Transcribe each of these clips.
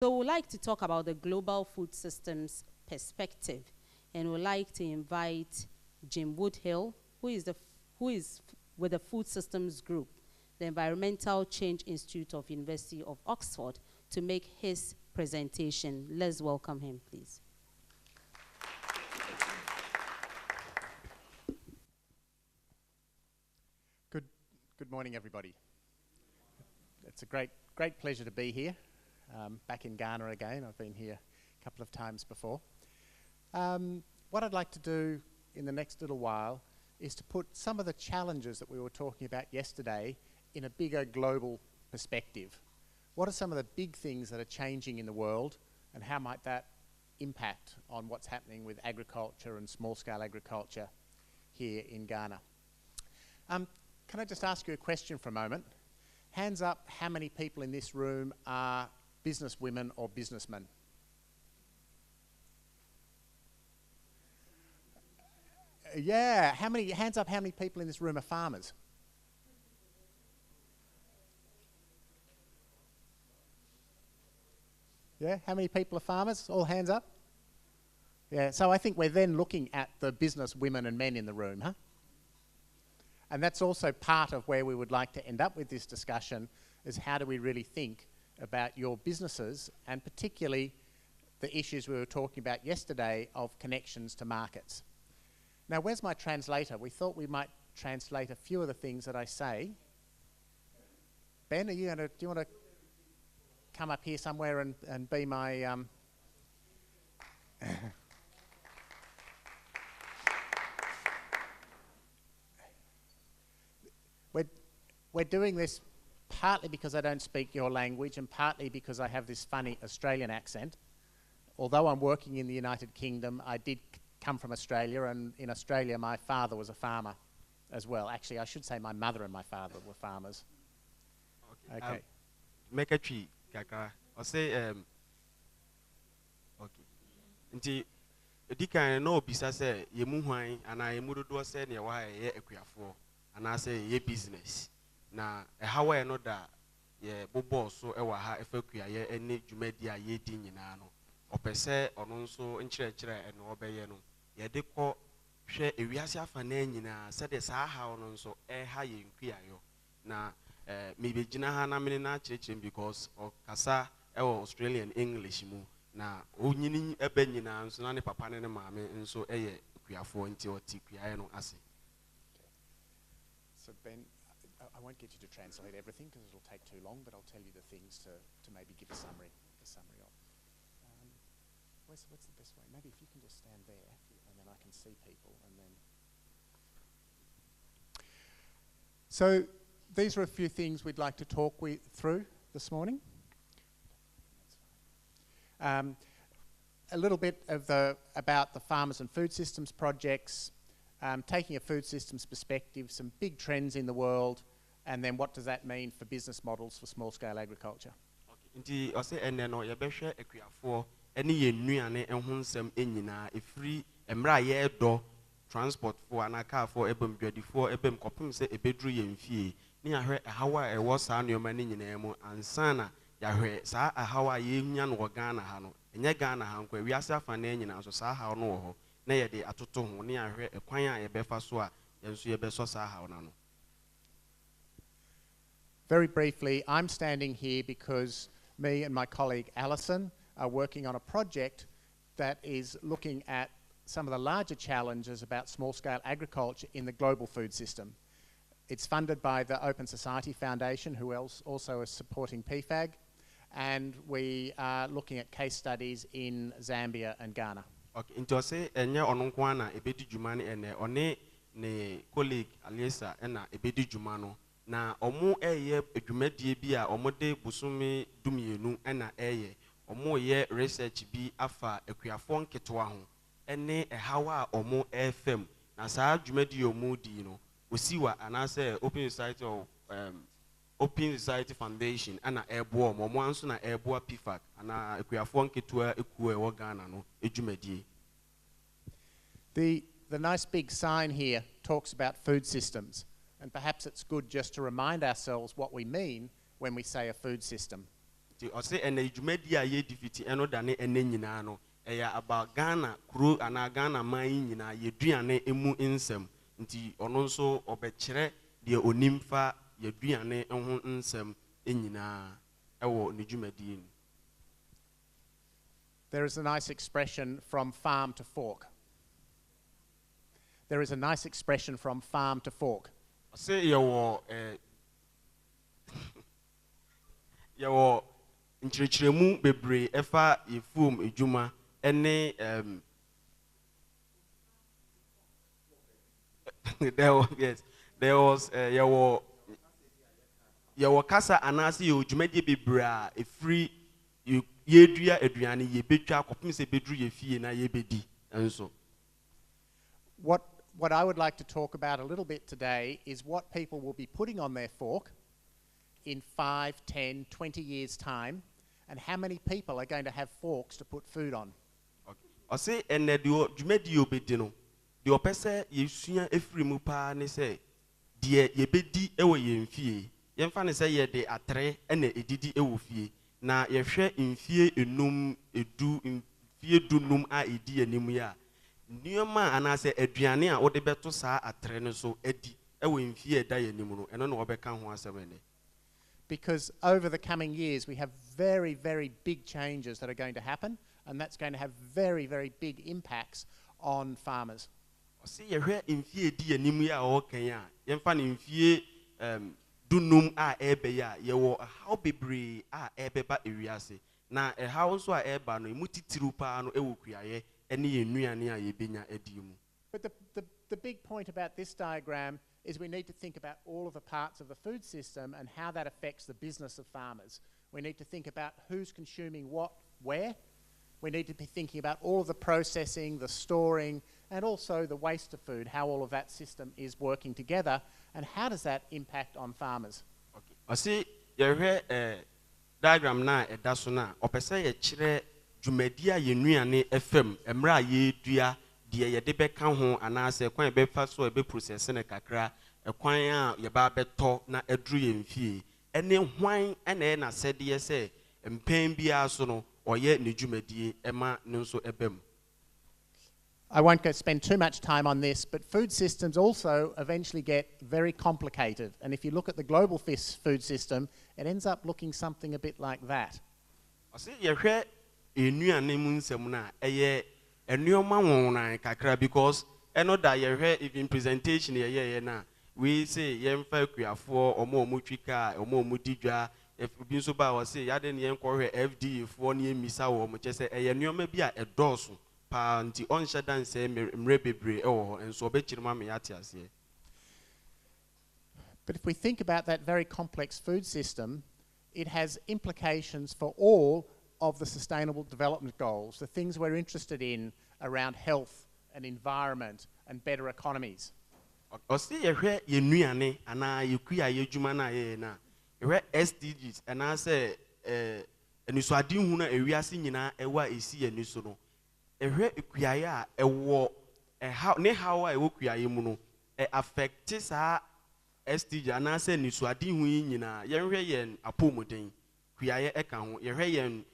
So we'd like to talk about the global food systems perspective, and we'd like to invite Jim Woodhill, who is with the Food Systems Group, the Environmental Change Institute of University of Oxford, to make his presentation. Let's welcome him, please. Good morning, everybody. It's a great pleasure to be here, back in Ghana again. I've been here a couple of times before. What I'd like to do in the next little while is to put some of the challenges that we were talking about yesterday in a bigger global perspective. What are some of the big things that are changing in the world, and how might that impact on what's happening with agriculture and small-scale agriculture here in Ghana? Can I just ask you a question for a moment? Hands up, how many people in this room are business women or businessmen? Yeah, hands up, how many people in this room are farmers? Yeah, how many people are farmers? All hands up? Yeah, so I think we're then looking at the business women and men in the room, huh? And that's also part of where we would like to end up with this discussion, is how do we really think about your businesses, and particularly the issues we were talking about yesterday of connections to markets. Now, where's my translator? We thought we might translate a few of the things that I say. Ben, do you want to come up here somewhere and be my... We're doing this partly because I don't speak your language and partly because I have this funny Australian accent. Although I'm working in the United Kingdom, I did come from Australia, and in Australia my father was a farmer as well. Actually, I should say my mother and my father were farmers. Okay. Make a tree, kaka. I say, okay. Nti, edika no bisa say ye muhwan ana ye mudodo say ne wa ye ekuafo ana say ye business. Na how I know that ye bobo so ewa ha efakua ye ene dwumadi a ye di nyina no opese ono nso nkyerɛkyerɛ eno obeye no ye de kɔ hwɛ ewiase afa na nyina sɛ de saa ha ono nso ha ye nkua yo na me be gina ha na me na kyerɛkyerɛ because kasa ewo Australian English mu na onyini ebe nyina nso na ne papa ne maame nso ye kuafo nti oti kuae no ase. So Ben, I won't get you to translate everything because it'll take too long, but I'll tell you the things to maybe give a summary of. What's the best way? Maybe if you can just stand there, and then I can see people, and then... So these are a few things we'd like to talk through this morning. A little bit about the Farmers and Food Systems projects, taking a food systems perspective, some big trends in the world, and then what does that mean for business models for small-scale agriculture? Nti ose ene no ye behwe ekuafo ene ye nuane ehun nsem enyina efiri emra ye do transport for anaka for ebem dwadifo ebem kopim se ebedru ye mfie ni ahwe hawa e wo saa nneoma ni nyina mu ansana ya hwe saa hawa ye nya no Ghana ha no enye Ghana ha nkwa wiase afa na enyina so saa ha no wo ho na ye de atoto ho ni ahwe ekwan a ye befa so a ye nso ye beso saa ha na no. Very briefly, I'm standing here because me and my colleague Alison are working on a project that is looking at some of the larger challenges about small-scale agriculture in the global food system. It's funded by the Open Society Foundation, who also is supporting PFAG, and we are looking at case studies in Zambia and Ghana. Okay, into say enye ononkwa na ebedi djuma ne ene one ne colleague Aliesa na ebedi djuma no na omo eye edwumadie bi a omo de busumi dumienu na eye omo ye research bi afa ekuafo nketewa ho ene ehawa a omo FM na saa dwumadie omo di no osiwa anase Open Society Foundation ana ebo omo anso na ebo PFAC ana ekuafo nketewa ekuo e Ghana no edwumadie. The nice big sign here talks about food systems. And perhaps it's good just to remind ourselves what we mean when we say a food system. Ti ɔse ɛna dwumadi a yɛ defeat ɛno da ne ɛnɛ nyinaa no ɛyɛ about Ghana kuro ana Ghana man yi nyinaa yɛduane emu nsɛm nti ɔno nso ɔbɛkyerɛ deɛ onim fa yɛduane ho nsɛm nyinaa ɛwɔ ne dwumadi no. There is a nice expression from farm to fork. There is a nice expression from farm to fork. Ɔse yɛwɔ yɛwɔ nkyerɛkyerɛmu bebree ɛfa yɛfuom edwuma ɛne there was yɛwɔ kasa anaasɛ yɛwɔ dwumadie bebree a ɛfiri yɛdua aduane yɛbɛtwa kɔpem sɛ bɛduru yɛ fie na yɛbɛdi nso. What I would like to talk about a little bit today is what people will be putting on their fork in 5, 10, 20 years' time, and how many people are going to have forks to put food on. Ɔse ɛnɛ deɛ dwumadi yɛbɛdi no deɛ ɔpɛ sɛ yɛsua ɛfiri mu paa ne sɛ deɛ yɛbɛdi ɛwɔ yɛn fie yɛmfa ne sɛ yɛde atere ɛna ɛdidi ɛwɔ fie na yɛhwɛ mfie enum edu mfie dunum a ɛdi anim yi a nneɛma anaasɛ aduane a wɔde bɛto saa atere no so ɛdi ɛwɔ mfie ɛda yɛn anim no ɛno na wɔbɛka ho asɛm ɛnɛ. Because over the coming years we have very, very big changes that are going to happen, and that's going to have very, very big impacts on farmers. Ɔse yɛhwɛ mfie ɛdi anim yi a ɔwɔkan a yɛmfa ne mfie dunum a ɛbɛyɛ a yɛwɔ ɛhaw bebree a ɛbɛba ewiase na ɛhaw nso a ɛba no emu titiriw paa no ɛwɔ kuayɛ ɛne yɛn nnuane a yɛbɛnya ɛdi mu. But the big point about this diagram is we need to think about all of the parts of the food system and how that affects the business of farmers. We need to think about who's consuming what, where. We need to be thinking about all of the processing, the storing, and also the waste of food, how all of that system is working together, and how does that impact on farmers. Okay. Ɔse yɛhwɛ diagram na ɛda so na ɔpɛ sɛ yɛkyerɛ dwumadi a yɛn nnuane ɛfam mmerɛ a yɛdua deɛ yɛde bɛka ho anaasɛ kwan yɛbɛfa so ɛbɛ process ne kakra ɛkwan a yɛba bɛtɔ na ɛduru yɛn fie ɛne hwan ɛna ɛyɛ n'asɛdeɛ sɛ mpɛn biara so no ɔyɛ ne dwumadie ɛma ne nso ɛbɛm. I won't go spend too much time on this, but food systems also eventually get very complicated. And if you look at the global food system, it ends up looking something a bit like that. Ɔse yɛhwɛ nnuane mu nsɛm na ɛyɛ nneɛma wɔn kakra because ɛno da yɛhwɛ even presentation yɛyɛ na we say yɛmfa kuafoɔ ɔmo twi kaa ɔmo di dwa bi nso ba wɔ se yɛade ne yɛnkɔhwɛ FDA foɔ ne yɛmmisa wɔ ɔmo kyɛ sɛ ɛyɛ nneɛma bi a ɛdɔɔso paa nti ɔnhyɛ dansɛ mmerɛ bebree ɛwɔ hɔ nso ɔbɛkyerɛ ma me yɛate aseɛ. But if we think about that very complex food system, it has implications for all of the Sustainable Development Goals, the things we're interested in around health and environment and better economies. Ɔse yɛhwɛ yɛn nnuane anaa yɛkua yɛdwuma no a yɛyɛ no a yɛhwɛ SDGs anaasɛ anisoadehu no a ewiase nyinaa ɛwɔ a ɛsi yɛn ani so no ɛhwɛ kuayɛ a ɛwɔ ne haw a ɛwɔ kuayɛ mu no affect saa SDG anaasɛ anisoadehu yi nyinaa yɛhwɛ yɛn apɔmuden kuayɛ ɛka ho yɛhwɛ yɛn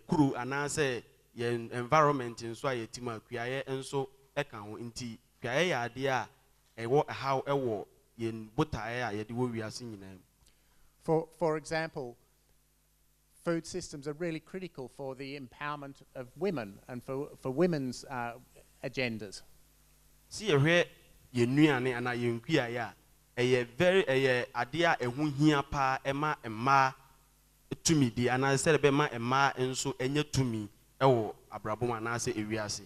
kuro anaasɛ yɛn environment nso a yɛtim a kuayɛ nso ɛka ho nti kuayɛ yɛ adeɛ a ɛwɔ ɛhaw ɛwɔ yɛn botaeɛ a yɛde wɔ wiase nyinaa. For example, food systems are really critical for the empowerment of women and for women's agendas. Si yɛhwɛ yɛn nnuane anaa yɛn kuayɛ a ɛyɛ adeɛ a ɛho hia paa ɛma mmaa tumi di anaasɛ ɛbɛma mmaa nso ɛnyɛ tumi ɛwɔ abrabom anaasɛ ewiase.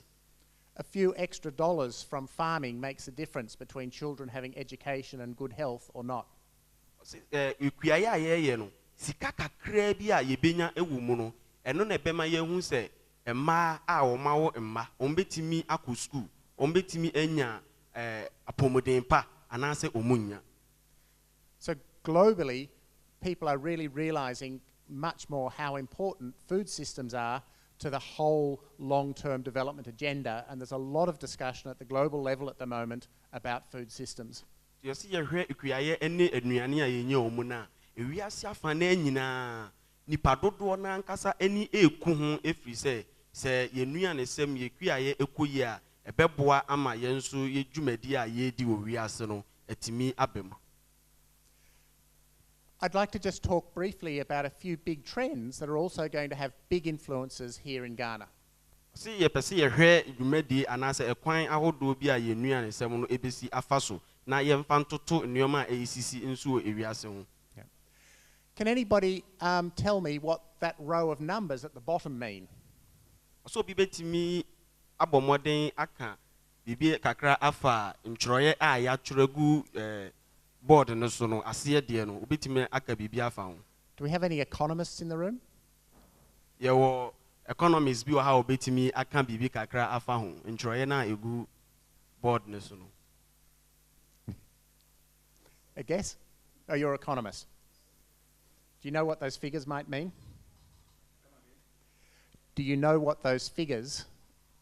A few extra dollars from farming makes a difference between children having education and good health or not. Kuayɛ a yɛyɛ no sika kakra bi a yɛbɛnya ɛwɔ mu no ɛno na ɛbɛma yɛhu sɛ mmaa a wɔn awɔ mma wɔn bɛtumi akɔ school wɔn bɛtumi anya apɔmuden pa anaasɛ wɔn nya. So globally, people are really realizing much more how important food systems are to the whole long-term development agenda, and there's a lot of discussion at the global level at the moment about food systems. Yɛsi yɛhwɛ kuayɛ ɛne aduane a yɛnyɛ wɔn na ewiase afa na nyinaa nipa dodoɔ na ankasa ani eku ho efiri sɛ yɛnua ne sɛm yɛkua yɛ ekoyi a ɛbɛboa ama yɛn nso yɛdwumadi a yɛdi wɔ wiase no atimi abem. I'd like to just talk briefly about a few big trends that are also going to have big influences here in Ghana. See, yɛpɛ sɛ yɛhwɛ dwumadi anaasɛ ɛkwan ahodoɔ bi a yɛnua ne sɛm no ebesi afa so na yɛmfa ntoto nneɛma a ɛyisisi nso wɔ ewiase ho. Can anybody tell me what that row of numbers at the bottom mean? So bi betimi abɔ mmɔden aka bibi kakra afa ntwerɛeɛ a yɛatwerɛ gu board no so no aseɛ deɛ no obetimi aka bibi afa ho. Do we have any economists in the room? Yɛwɔ economists bi wɔ ha obetimi aka bibi kakra afa ho ntwerɛeɛ na egu board no so no. A guess? Oh, you're an economist. Do you know what those figures might mean? Do you know what those figures,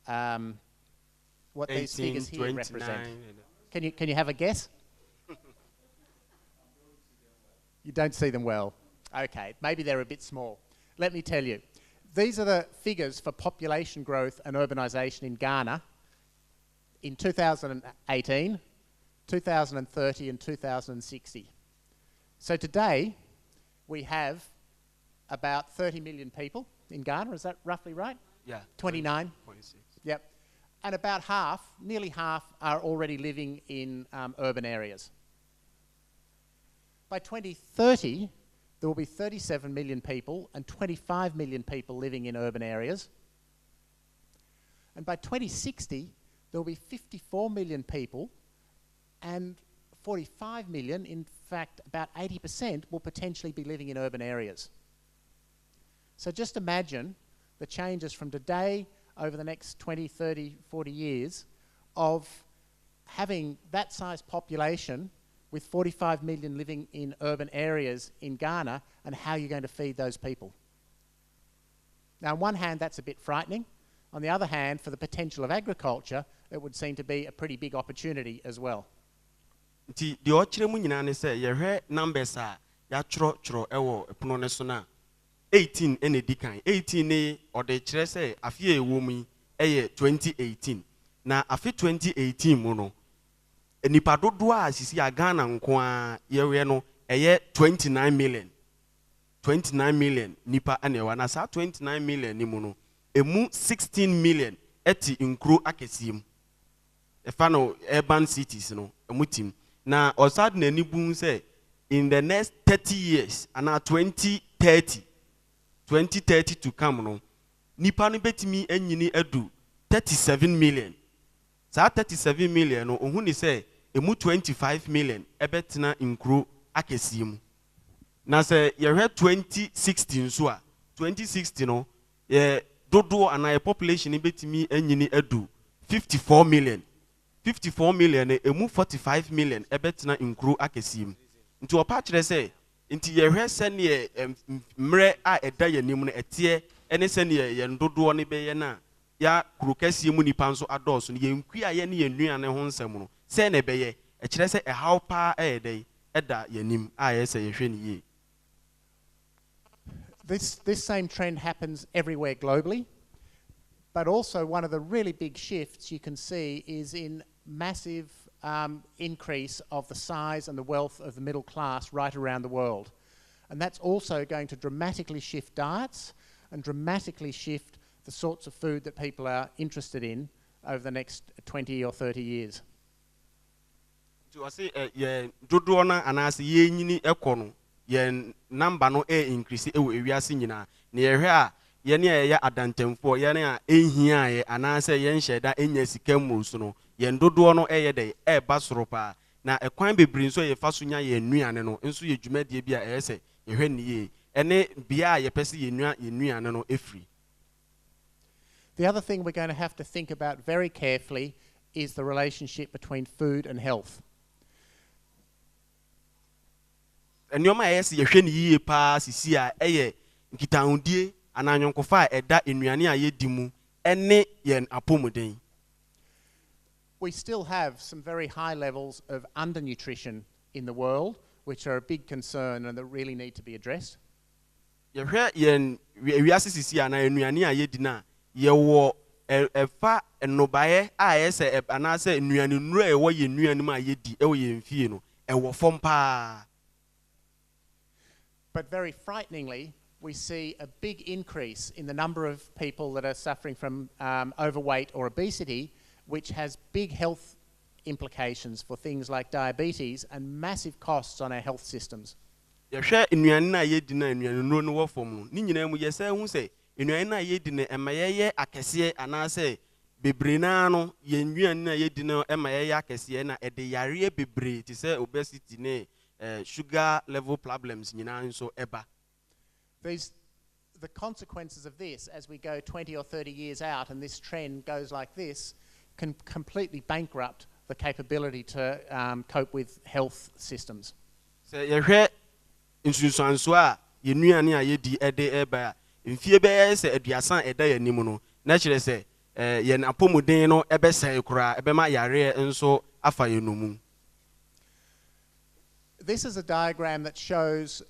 what these figures here represent? Can you have a guess? You don't see them well. Okay, maybe they're a bit small. Let me tell you. These are the figures for population growth and urbanisation in Ghana in 2018, 2030 and 2060. So today, we have about 30 million people in Ghana. Is that roughly right? Yeah. 29. 26. Yep. And about half, nearly half, are already living in urban areas. By 2030, there will be 37 million people and 25 million people living in urban areas. And by 2060, there will be 54 million people and 45 million, in fact, about 80% will potentially be living in urban areas. So just imagine the changes from today over the next 20, 30, 40 years of having that size population with 45 million living in urban areas in Ghana and how you're going to feed those people. Now, on one hand, that's a bit frightening. On the other hand, for the potential of agriculture, it would seem to be a pretty big opportunity as well. Nti de ɔkyerɛ mu nyinaa ne sɛ yɛhwɛ numbers a yɛatwerɛ ɛwɔ ɛpono ne so na 18 ɛna di kan 18 ne ɔde kyerɛ sɛ afe a ɛwɔ mu yi ɛyɛ 2018 na afe 2018 mu no nipa dodoɔ a sisi a Ghana nko a yɛwɛ no ɛyɛ 29 million nipa ɛna ɛwɔ na saa 29 million ni mu no emu 16 million ɛte nkuro akɛseɛ mu ɛfa no urban cities no emu tim. Na osad na nibu say in the next 30 years and 2030 to come no nipa no betimi anyini edu 37 million. Sa 37 million no ohun ni say emu 25 million ebetena nkuro akɛseɛ mu. Na say ye 2016 so a 2060 no ye dodo ana population betimi anyini edu 54 million. 54 million emu 45 million ebetena nkuru akesim nti opa kire se nti ye hwe se ne mre a eda yanim no etie ene se ne ye ndodo ne beye na ya kuru kasie mu nipa nso adoso ne yenku a ye ne yenua ne ho nsem no se ne beye e kire se e how pa edey eda yanim a ye se ye hwe ne ye. This same trend happens everywhere globally. But also one of the really big shifts you can see is in massive increase of the size and the wealth of the middle class right around the world. And that's also going to dramatically shift diets and dramatically shift the sorts of food that people are interested in over the next 20 or 30 years. So I say dodo na anase ye nyini ekono ye number no increase e wiase nyina na ye hwe a ye ne ye adantemfo ye ne a ehia ye anase ye nheda enya sika murusu no ye dodo no ye de ba soro pa na ekwan bebiri nso ye fa so nya ye nuane no nso ye dwumadie bi a ese ye hwe ne ye ene bia ye pese ye nuane no efri. The other thing we're going to have to think about very carefully is the relationship between food and health. Enyoma ese ye hwe ne ye pa sisi a eye nkitahudie ananyonkofa eda enuane a ye dimu ene yen apomuden. We still have some very high levels of undernutrition in the world, which are a big concern and that really need to be addressed. yɛhwɛ yɛn wiase sisi ana nnuane a yɛdi na yɛwɔ ɛfa nnobaeɛ a ɛyɛ sɛ anaasɛ nnuane nnuro a ɛwɔ yɛn nnuane mu a yɛdi ɛwɔ yɛn fie no ɛwɔ fam paa. But very frighteningly, we see a big increase in the number of people that are suffering from overweight or obesity, which has big health implications for things like diabetes and massive costs on our health systems. Yɛhwɛ nnuane a yɛdi na nnuane nnuro no wɔ fam no ne nyinaa mu yɛsɛ hu sɛ nnuane a yɛdi no ɛma yɛyɛ akɛseɛ anaasɛ bebree naa no yɛn nnuane a yɛdi no ɛma yɛyɛ akɛseɛ na ɛde yareɛ bebree te sɛ obesity ne sugar level problems nyinaa nso ɛba. The consequences of this, as we go 20 or 30 years out and this trend goes like this, can completely bankrupt the capability to cope with health systems. Sɛ yɛhwɛ nsunsuanso a yɛn nnuane a yɛdi ɛde ɛba a mfie bɛyɛ sɛ aduasa a ɛda yɛn anim no na kyerɛ sɛ yɛn apɔmuden no ɛbɛsɛe koraa ɛbɛma yareɛ nso afa yɛn mu. This is a diagram that shows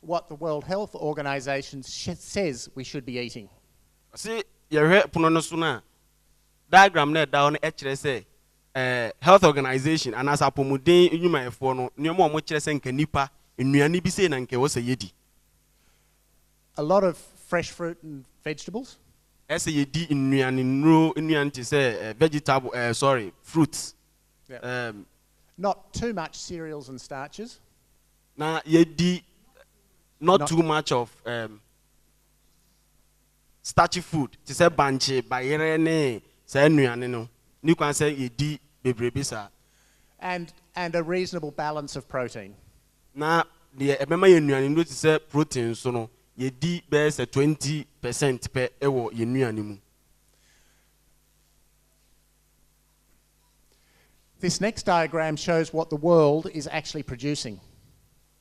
what the World Health Organization says we should be eating. See, yɛhwɛ pono no so na diagram na ɛda hɔ no ɛkyerɛ sɛ Health Organization anaasɛ apɔmuden nnwumayɛfoɔ no nneɛma a wɔkyerɛ sɛ nka nipa nnuane bi sei na nka ɛwɔ sɛ yɛdi. A lot of fresh fruit and vegetables. Ɛsɛ yɛdi nnuane nnuro nnuane te sɛ fruits. Yeah. Not too much cereals and starches. Na yɛdi not too much of starchy food te sɛ bankye bayerɛ ne sɛ nnuane no ne kwan sɛ yɛdi bebrebe saa. And a reasonable balance of protein. Na deɛ ɛbɛma yɛn nnuane no te sɛ protein so no yɛdi bɛyɛ sɛ 20% pɛ ɛwɔ yɛn nnuane mu. This next diagram shows what the world is actually producing.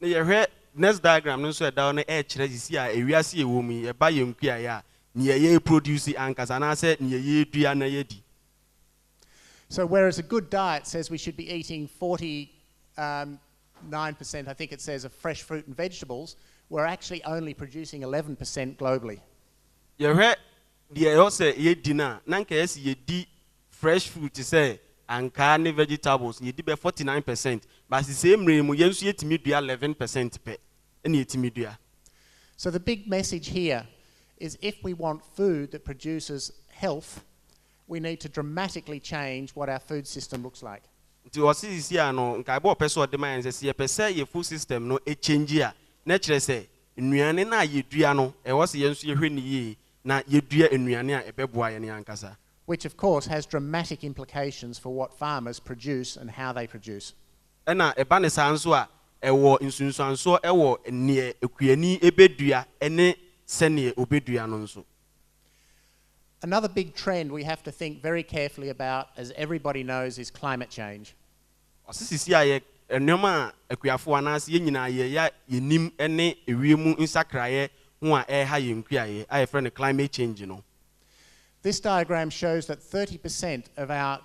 Na yɛhwɛ next diagram no nso ɛda hɔ no ɛkyerɛ sisi a ewiase ɛwɔ mu yi ɛba yɛn kuaeɛ a ne yɛyɛ produce ankasa anaasɛ ne yɛyɛ dua na yɛdi. So whereas a good diet says we should be eating 49%, I think it says, of fresh fruit and vegetables, we're actually only producing 11% globally. Yɛhwɛ deɛ ɛwɔ sɛ yɛdi na nka yɛsi yɛdi fresh fruit sɛ ankaa ne vegetables yɛdi bɛ 49%, but sɛ mmerɛ mu yɛn nso yɛtumi dua 11% pɛ ɛna yɛtumi dua. So the big message here is if we want food that produces health, we need to dramatically change what our food system looks like. Nti wɔsi sisi a no nka ɛbɔ ɔpɛ sɛ ɔde ma yɛn sɛ yɛpɛ sɛ yɛ food system no change a na kyerɛ sɛ nnuane na yɛdua no ɛwɔ sɛ yɛn nso yɛhwɛ ne yie na yɛdua nnuane a ɛbɛboa yɛn ankasa. Which of course has dramatic implications for what farmers produce and how they produce. Ɛna ɛba ne saa nso a ɛwɔ nsunsuanso ɛwɔ neɛ ekuani ebedua ɛne sɛneɛ obedua no nso. Another big trend we have to think very carefully about, as everybody knows, is climate change. Ɔsisi a yɛ nneɛma a akuafo anaasɛ yɛn nyinaa yɛyɛ yɛnim ɛne ewiem nsakraeɛ ho a ɛha yɛn kuaeɛ a yɛfrɛ no climate change no. This diagram shows that 30% of our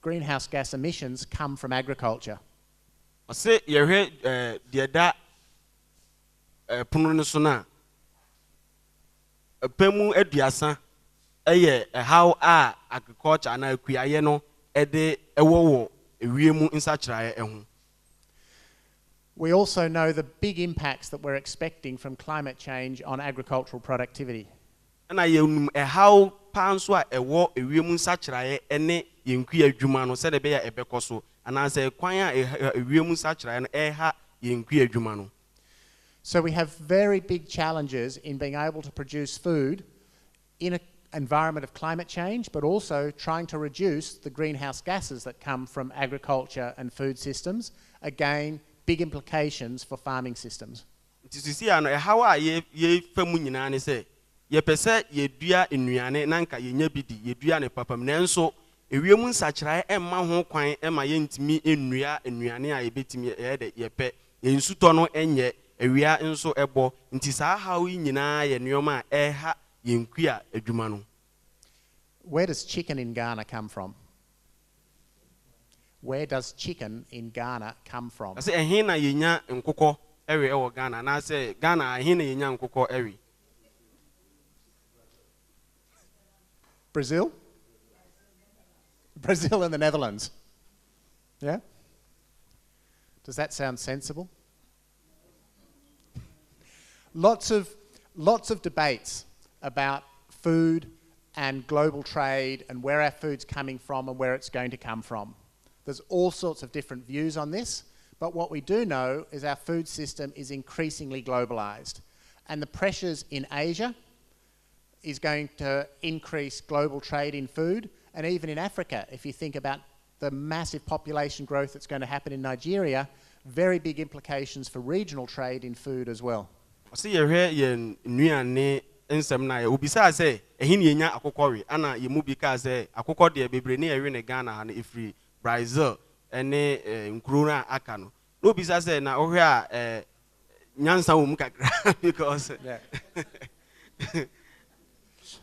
greenhouse gas emissions come from agriculture. Ɔsɛ yɛhwɛ deɛ da pono no so na pɛmu aduasa ɛyɛ ɛhaw a agriculture ana akuaeɛ no ɛde ɛwɔ wɔ ewiem nsakraeɛ ɛho. We also know the big impacts that we're expecting from climate change on agricultural productivity. Ɛna yɛnum ɛhaw paa nso a ɛwɔ ewiem nsakraeɛ ɛne yɛn kua adwuma no sɛdeɛ ɛbɛyɛ ɛbɛkɔ so anaasɛ kwan a ewiem nsakraeɛ no ɛha yɛn kua adwuma no. So we have very big challenges in being able to produce food in an environment of climate change, but also trying to reduce the greenhouse gases that come from agriculture and food systems. Again, big implications for farming systems. Nti sisi a no ɛhaw a yɛfa mu nyinaa ne sɛ yɛpɛ sɛ yɛdua nnuane na nka yɛnya bi di yɛdua ne papam nanso ewiem nsakraeɛ ɛmma ho kwan ɛma yɛntumi nnua nnuane a yɛbɛtumi yɛde yɛpɛ yɛnsutɔ no ɛnyɛ ewia nso ɛbɔ nti saa haw yi nyinaa yɛ nneɛma a ɛha yɛn kua adwuma no. Where does chicken in Ghana come from? Where does chicken in Ghana come from? Ase ɛhe na yɛnya nkokɔ every ewo Ghana na say Ghana ahina yenya nkoko every Brazil and the Netherlands. Yeah? Does that sound sensible? Lots of debates about food and global trade and where our food's coming from and where it's going to come from. There's all sorts of different views on this, but what we do know is our food system is increasingly globalised, and the pressures in Asia is going to increase global trade in food, and even in Africa, if you think about the massive population growth that's going to happen in Nigeria, very big implications for regional trade in food as well. See you here in Nuane nsɛm na yɛ obisa sɛ ɛhin yɛnya akokɔre ana yɛmu bi ka sɛ akokɔ deɛ bebree ne yɛwe ne Ghana ha no ɛfiri Brazil ɛne nkuro no a aka no na obisa sɛ na wohwɛ a nyansa wɔ mu kakra because ɛna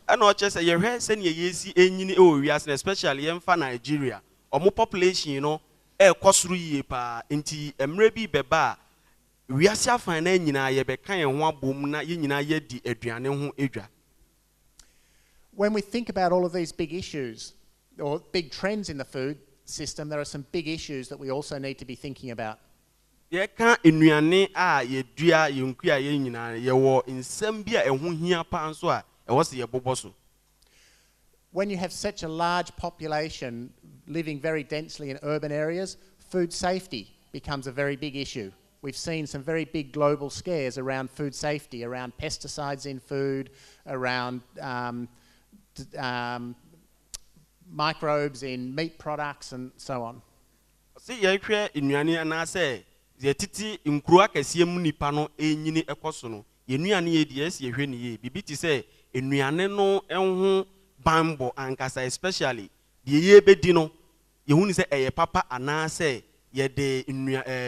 ɔkyɛ sɛ yɛhwɛ sɛnea yɛsi ɛnyini ɛwɔ wiase especially yɛmfa Nigeria ɔmo population no ɛkɔ soro yie paa nti mmerɛ bi bɛba wiase afan na nyina yɛbɛka yɛn ho abom na yɛn nyina yɛdi aduane ho edwa. When we think about all of these big issues or big trends in the food system, there are some big issues that we also need to be thinking about. Yɛka nnuane a yɛdua yɛnkua yɛn nyina yɛwɔ nsɛm bi a ɛho hia pa nso a ɛwɔ sɛ yɛbobɔ so. When you have such a large population living very densely in urban areas, food safety becomes a very big issue. We've seen some very big global scares around food safety, around pesticides in food, around microbes in meat products and so on. See, yɛhwɛ nnuane anaasɛ yɛtete nkuro akɛseɛ mu nipa no ɛnyini ɛkɔ so no yɛnnuane yɛ deɛ ɛsɛ yɛhwɛ ne yie bibi te sɛ nnuane no ɛho bambɔ ankasa especially deɛ yɛbɛdi no yɛhu ne sɛ ɛyɛ papa anaasɛ yɛde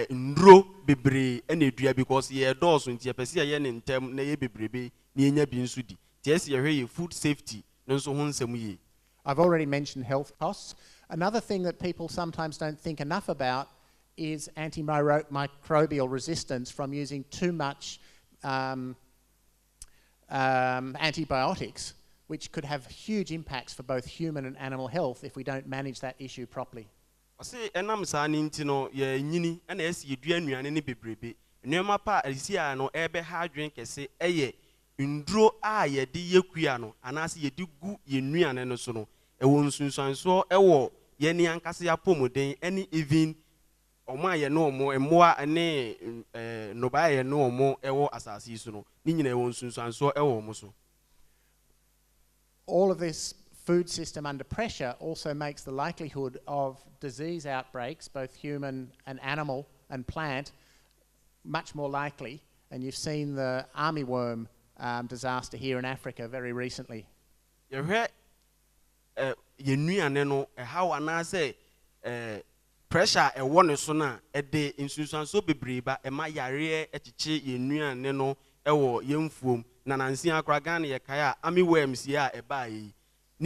nduro bebree ɛna edua because yɛ dɔɔso nti yɛpɛ sɛ yɛyɛ ne ntɛm na yɛ bebrebe na yɛnya bi nso di nti ɛsɛ yɛhwɛ yɛ food safety no nso ho nsɛm yie. I've already mentioned health costs. Another thing that people sometimes don't think enough about is antimicrobial resistance from using too much antibiotics, which could have huge impacts for both human and animal health if we don't manage that issue properly. I say enam saa ne nti no ye nyini na esi yedua nnuane ne bebrebe nneema pa esi a no ebe ha adwen kese eye nduro a yede yekua no anase yede gu ye nnuane no so no ewo nsunsuanso ewo ye ne ankase apomoden ene even omo aye no omo emoa ne no ba ye no omo ewo asase so no ni nyina ewo nsunsuanso ewo omo so. All of this food system under pressure also makes the likelihood of disease outbreaks, both human and animal and plant, much more likely. And you've seen the armyworm disaster here in Africa very recently. How anase pressure e won so na e de insusanso bebreba e ma yare echiche yenuane no e wo yemfuom na nansi akra Ghana ye kai a armyworms ya e ba yi. So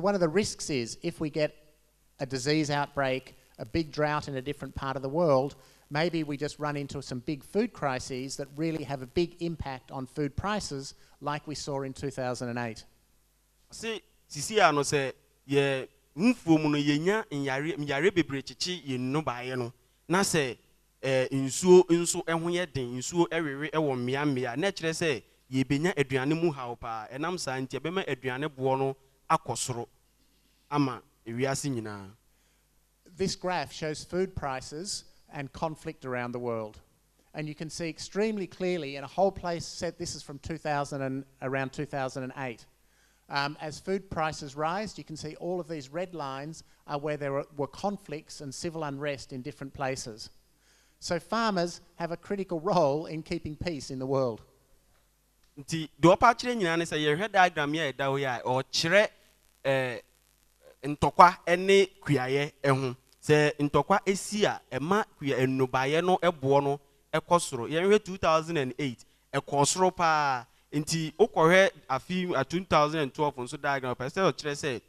one of the risks is if we get a disease outbreak, a big drought in a different part of the world, maybe we just run into some big food crises that really have a big impact on food prices like we saw in 2008. See, no say ye mfumu no yenya nyare bebre chichi ye no bae no na say insuo inso eho ye den insuo ewewe ewo mmea na kire se ye benya aduane mu hawo pa enam sa ntia bema aduane bo no akosoro ama ewiase nyina. This graph shows food prices and conflict around the world, and you can see extremely clearly in a whole place set. This is from around 2008. As food prices rise, you can see all of these red lines are where there were conflicts and civil unrest in different places. So farmers have a critical role in keeping peace in the world. Nti do pa kire nyina ne se ye hwe diagram ya da wo ya o kire ntokwa ene kuaye eho se ntokwa esi a ema kua enubaye no ebo no ekosoro ye hwe 2008 ekosoro pa nti okohwe afi 2012 nso diagram pa se o kire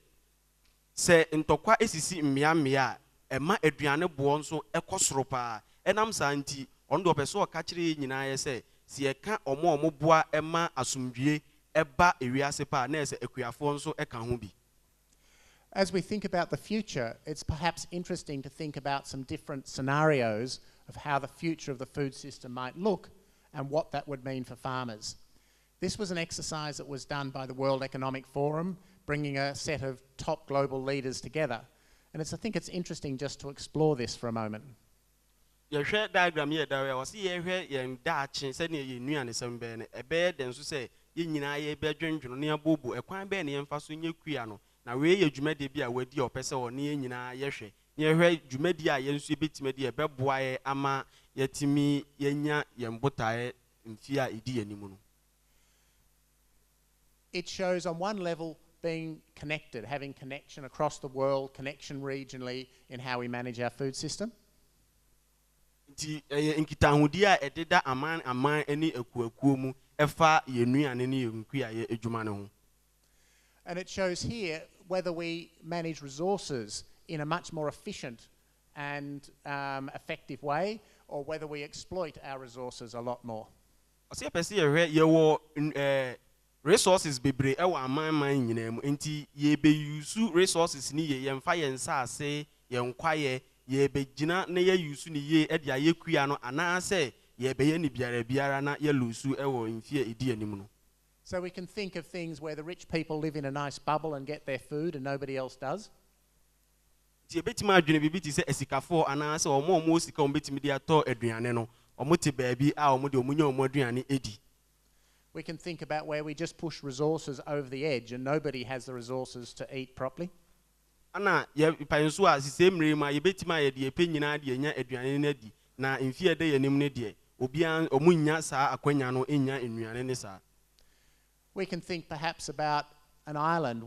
se ntokwa esisi mmea ɛma aduane boɔ nso ɛkɔ soro paa ɛnam saa nti ɔno de ɔpɛ sɛ ɔka kyerɛ yɛn nyinaa yɛ sɛ sɛ yɛka ɔmo boa ɛma asomdwie ɛba ewiase paa na ɛsɛ akuafoɔ nso ɛka ho bi. As we think about the future, it's perhaps interesting to think about some different scenarios of how the future of the food system might look and what that would mean for farmers. This was an exercise that was done by the World Economic Forum, bringing a set of top global leaders together. And I think it's interesting just to explore this for a moment. Yɛhwɛ diagram yɛ da wɔ se yɛhwɛ yɛn daakye sɛnea yɛn nuane sɛm bɛɛ no ɛbɛyɛ den so sɛ yɛn nyinaa yɛbɛdwendwene ne abobo ɛkwan bɛɛ ne yɛmfa so nyɛ kua no na wei yɛ dwumadi bi a wadi a ɔpɛ sɛ ɔne yɛn nyinaa yɛhwɛ yɛhwɛ dwumadi a yɛn nso yɛbɛtumi de ɛbɛboa yɛ ama yɛtumi yɛnya yɛn botaeɛ mfie a ɛdi yɛn anim no. It shows on one level being connected, having connection across the world, connection regionally in how we manage our food system. Nti nkitahodie a ɛdeda aman ne akuakuo mu ɛfa yɛn nuane ne yɛn kua yɛ adwuma ne ho. And it shows here whether we manage resources in a much more efficient and effective way, or whether we exploit our resources a lot more. Ɔsɛ yɛpɛ sɛ yɛhwɛ yɛwɔ resources bebree ɛwɔ aman nyinaa mu nti yɛbɛyusu resources ni yɛmfa yɛn nsaase yɛn kwaeɛ yɛbɛgyina na yɛyusu ne yie ɛde ayɛ kua no anaasɛ yɛbɛyɛ ne biara na yɛlusu ɛwɔ mfie a ɛdi anim no. So we can think of things where the rich people live in a nice bubble and get their food and nobody else does. Nti yɛbɛtumi adwene biribi te sɛ asikafoɔ anaasɛ ɔmo sika ɔmo bɛtumi de atɔ aduane no ɔmo te baabi a ɔmo de ɔmo nya ɔmo aduane edi. We can think about where we just push resources over the edge and nobody has the resources to eat properly. Ana yɛpan so a sisɛ mmere ma yɛbɛtumi a yɛde yɛpɛ nyinaa de yɛnya aduane no adi na mfie ɛda yɛn anim no deɛ obiara ɔmo nya saa akwanya no nya nnuane ne saa. We can think perhaps about an island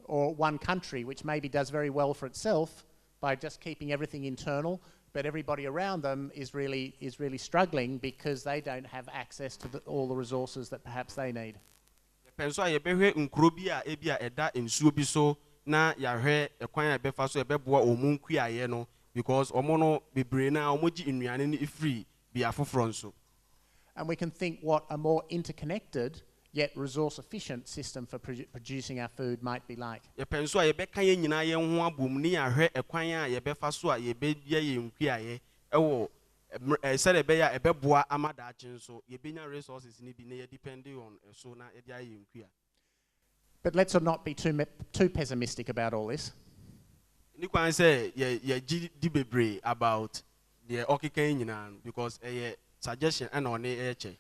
or one country which maybe does very well for itself by just keeping everything internal, but everybody around them is really struggling because they don't have access to all the resources that perhaps they need. Yɛpɛn so a yɛbɛhwɛ nkuro bi a ebi a ɛda nsuo bi so na yɛahwɛ ɛkwan a yɛbɛfa so yɛbɛboa ɔmo nkuaeɛ no because ɔmo no bebree na ɔmo gye nnuane no ifiri bea foforɔ nso. And we can think what a more interconnected yet resource efficient system for producing our food might be like. Yɛpɛn so a yɛbɛka yɛn nyinaa yɛn ho abom ne yɛahwɛ ɛkwan a yɛbɛfa so a yɛbɛyɛ yɛn nkuaeɛ ɛwɔ sɛdeɛ ɛbɛyɛ a ɛbɛboa ama daakye nso yɛbɛnya resources ne bi na yɛdepende on so na yɛde ayɛ yɛn nkua. But let's not be too pessimistic about all this. Ni kwan sɛ yɛgye di bebree about deɛ ɔkeka yɛn nyinaa because ɛyɛ suggestion ɛna ɔne ɛkyɛ.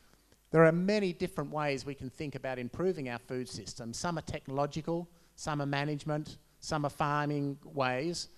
There are many different ways we can think about improving our food system. Some are technological, some are management, some are farming ways.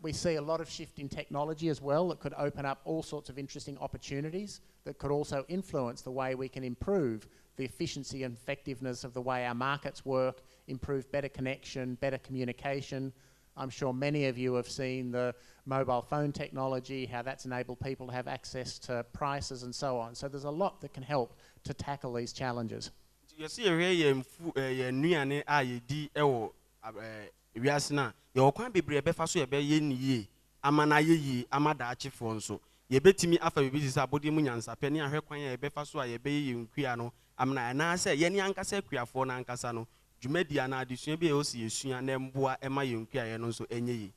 We see a lot of shift in technology as well that could open up all sorts of interesting opportunities that could also influence the way we can improve the efficiency and effectiveness of the way our markets work, improve better connection, better communication. I'm sure many of you have seen the mobile phone technology, how that's enabled people to have access to prices and so on. So there's a lot that can help to tackle these challenges. Yɛsi yɛhwɛ yɛn nnuane a yɛdi ɛwɔ wiase na yɛwɔ kwan bebree ɛbɛfa so yɛbɛyɛ ne yie ama na yɛ yie ama daakyefoɔ nso yɛbɛtumi afa biribi sɛ abɔdeɛ mu nyansapɛ ne ahwɛ kwan a yɛbɛfa so a yɛbɛyɛ yɛn kua no amena anaasɛ yɛne ankasa akuafoɔ no ankasa no dwumadi ana adesua bi a ɛwɔ si yɛsua na mboa ɛma yɛn kuaeɛ no nso ɛnyɛ yie.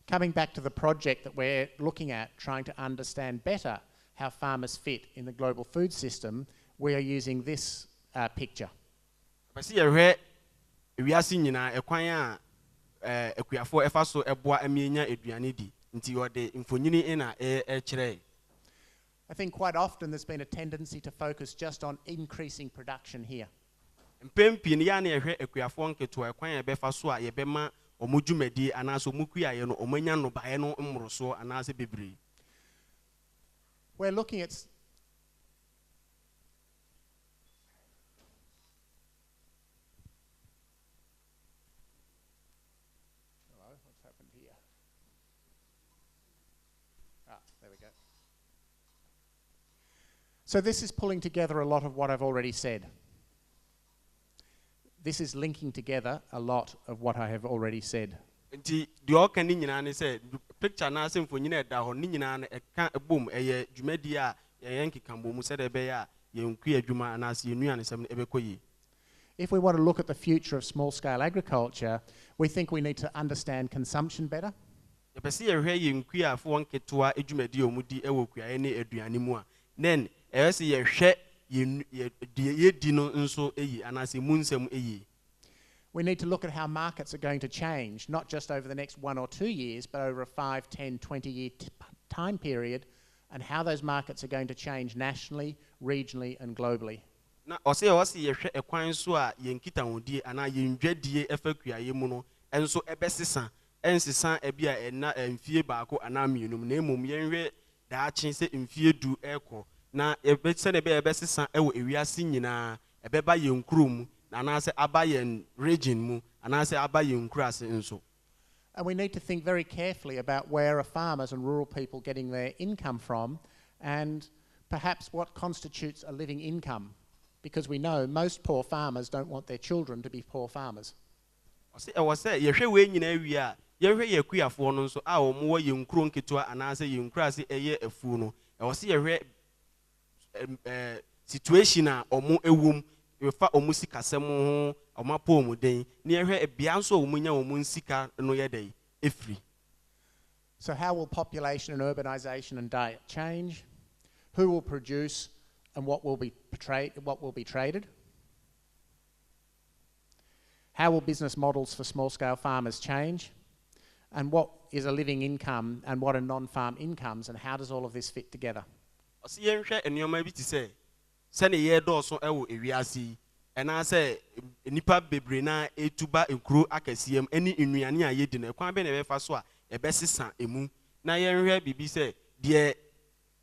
Coming back to the project that we're looking at, trying to understand better how farmers fit in the global food system, we are using this picture. Bɛsi yɛhwɛ wiase nyinaa ɛkwan a akuafoɔ ɛfa so ɛboa ɛmienya aduane di nti wɔde mfonyini na ɛkyerɛ. I think quite often there's been a tendency to focus just on increasing production here. Mpempi ne ya na yɛhwɛ akuafoɔ nketewa ɛkwan a yɛbɛfa so a yɛbɛma ɔmo dwumadi anaasɛ ɔmo kuaeɛ no ɔmo anya nnobaeɛ no mmorosoɔ anaasɛ bebree. We're looking at what's happened here? There we go. So this is pulling together a lot of what I've already said. This is linking together a lot of what I have already said. nti the all can nyina ne say picture na asem for nyina da ho ne nyina na eka ebom eye dwumadi a ye nkekambo mu se de be ya ye nku adwuma na ase enuane sem ebekoyi. If we want to look at the future of small-scale agriculture, we think we need to understand consumption better. Yepese ye hwe ye nku a fo nketoa adwumadi omudi ewo kuae ne aduane mu a then eyese ye hwe ye di no nso eyi anase mu nsem eyi. We need to look at how markets are going to change, not just over the next 1 or 2 years, but over a 5, 10, 20-year time period, and how those markets are going to change nationally, regionally, and globally. Na ose ye hwe ekwan so a ye nkita wodie ana ye ndwadie efa kuae mu no enso ebesesa ensesa ebia ena mfie baako ana mienum na emom ye hwe daache se mfie du eko na ebese ne be ebesesa ewo ewiase nyina ebeba ye nkrum na anase aba ye region mu anase aba ye nkurase nso. And we need to think very carefully about where are farmers and rural people getting their income from, and perhaps what constitutes a living income, because we know most poor farmers don't want their children to be poor farmers. Ose ye hwe we nyina wi a ye hwe ye kuafo no nso a omo wo ye nkuro nketua anase ye nkurase eye afu no ose ye hwe situation a omo ewom fa omo sikasem ho omo pa omo den ne ye hwe ebia nso omo nya omo nsika no ye dai efri. So how will population and urbanisation and diet change? Who will produce and what will be traded? How will business models for small-scale farmers change? And what is a living income and what are non-farm incomes, and how does all of this fit together? Ose ye hwe enoma bi ti se ne ye do so ewo ewiase ena se nipa bebre na etuba enkuro akasiem eni nnuane a ye di na kwan be na be fa so a ebesesa emu na ye hwe bibi se de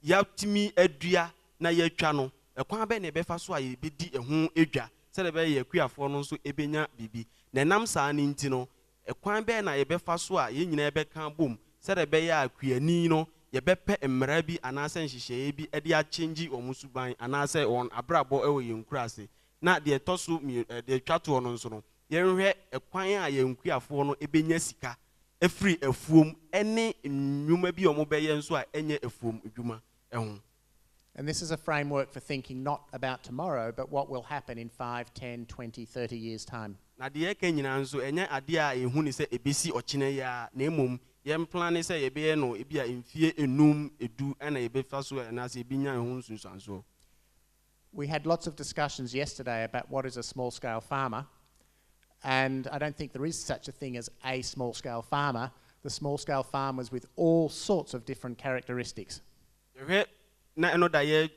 yatimi adua na ye twa no ekwan be na be fa so a ye be di ehu edwa se de be ye kuafo no so ebenya bibi na nam saa ni nti no ekwan be na ye be fa so a ye nyina be kan bom se de be ya akuani no ye be pe mmara bi anase nhihye bi e de a change omusuban anase on abrabo ewo ye nkurase na de toso de twato no nso no ye hwe ekwan a ye nkuafo no ebenya sika efri afuom ene nnwuma bi omo be ye nso a enye afuom adwuma ehun. And this is a framework for thinking not about tomorrow, but what will happen in 5, 10, 20, 30 years' time. Na de ye kan nyina nso enye ade a ehun ni se ebesi ochine ya na emom ye plan se ye be no ebia mfie enum edu na ye be fa so na se ebinya ehun sunsanso. We had lots of discussions yesterday about what is a small-scale farmer, and I don't think there is such a thing as a small-scale farmer. The small-scale farmers with all sorts of different characteristics. Na eno da ye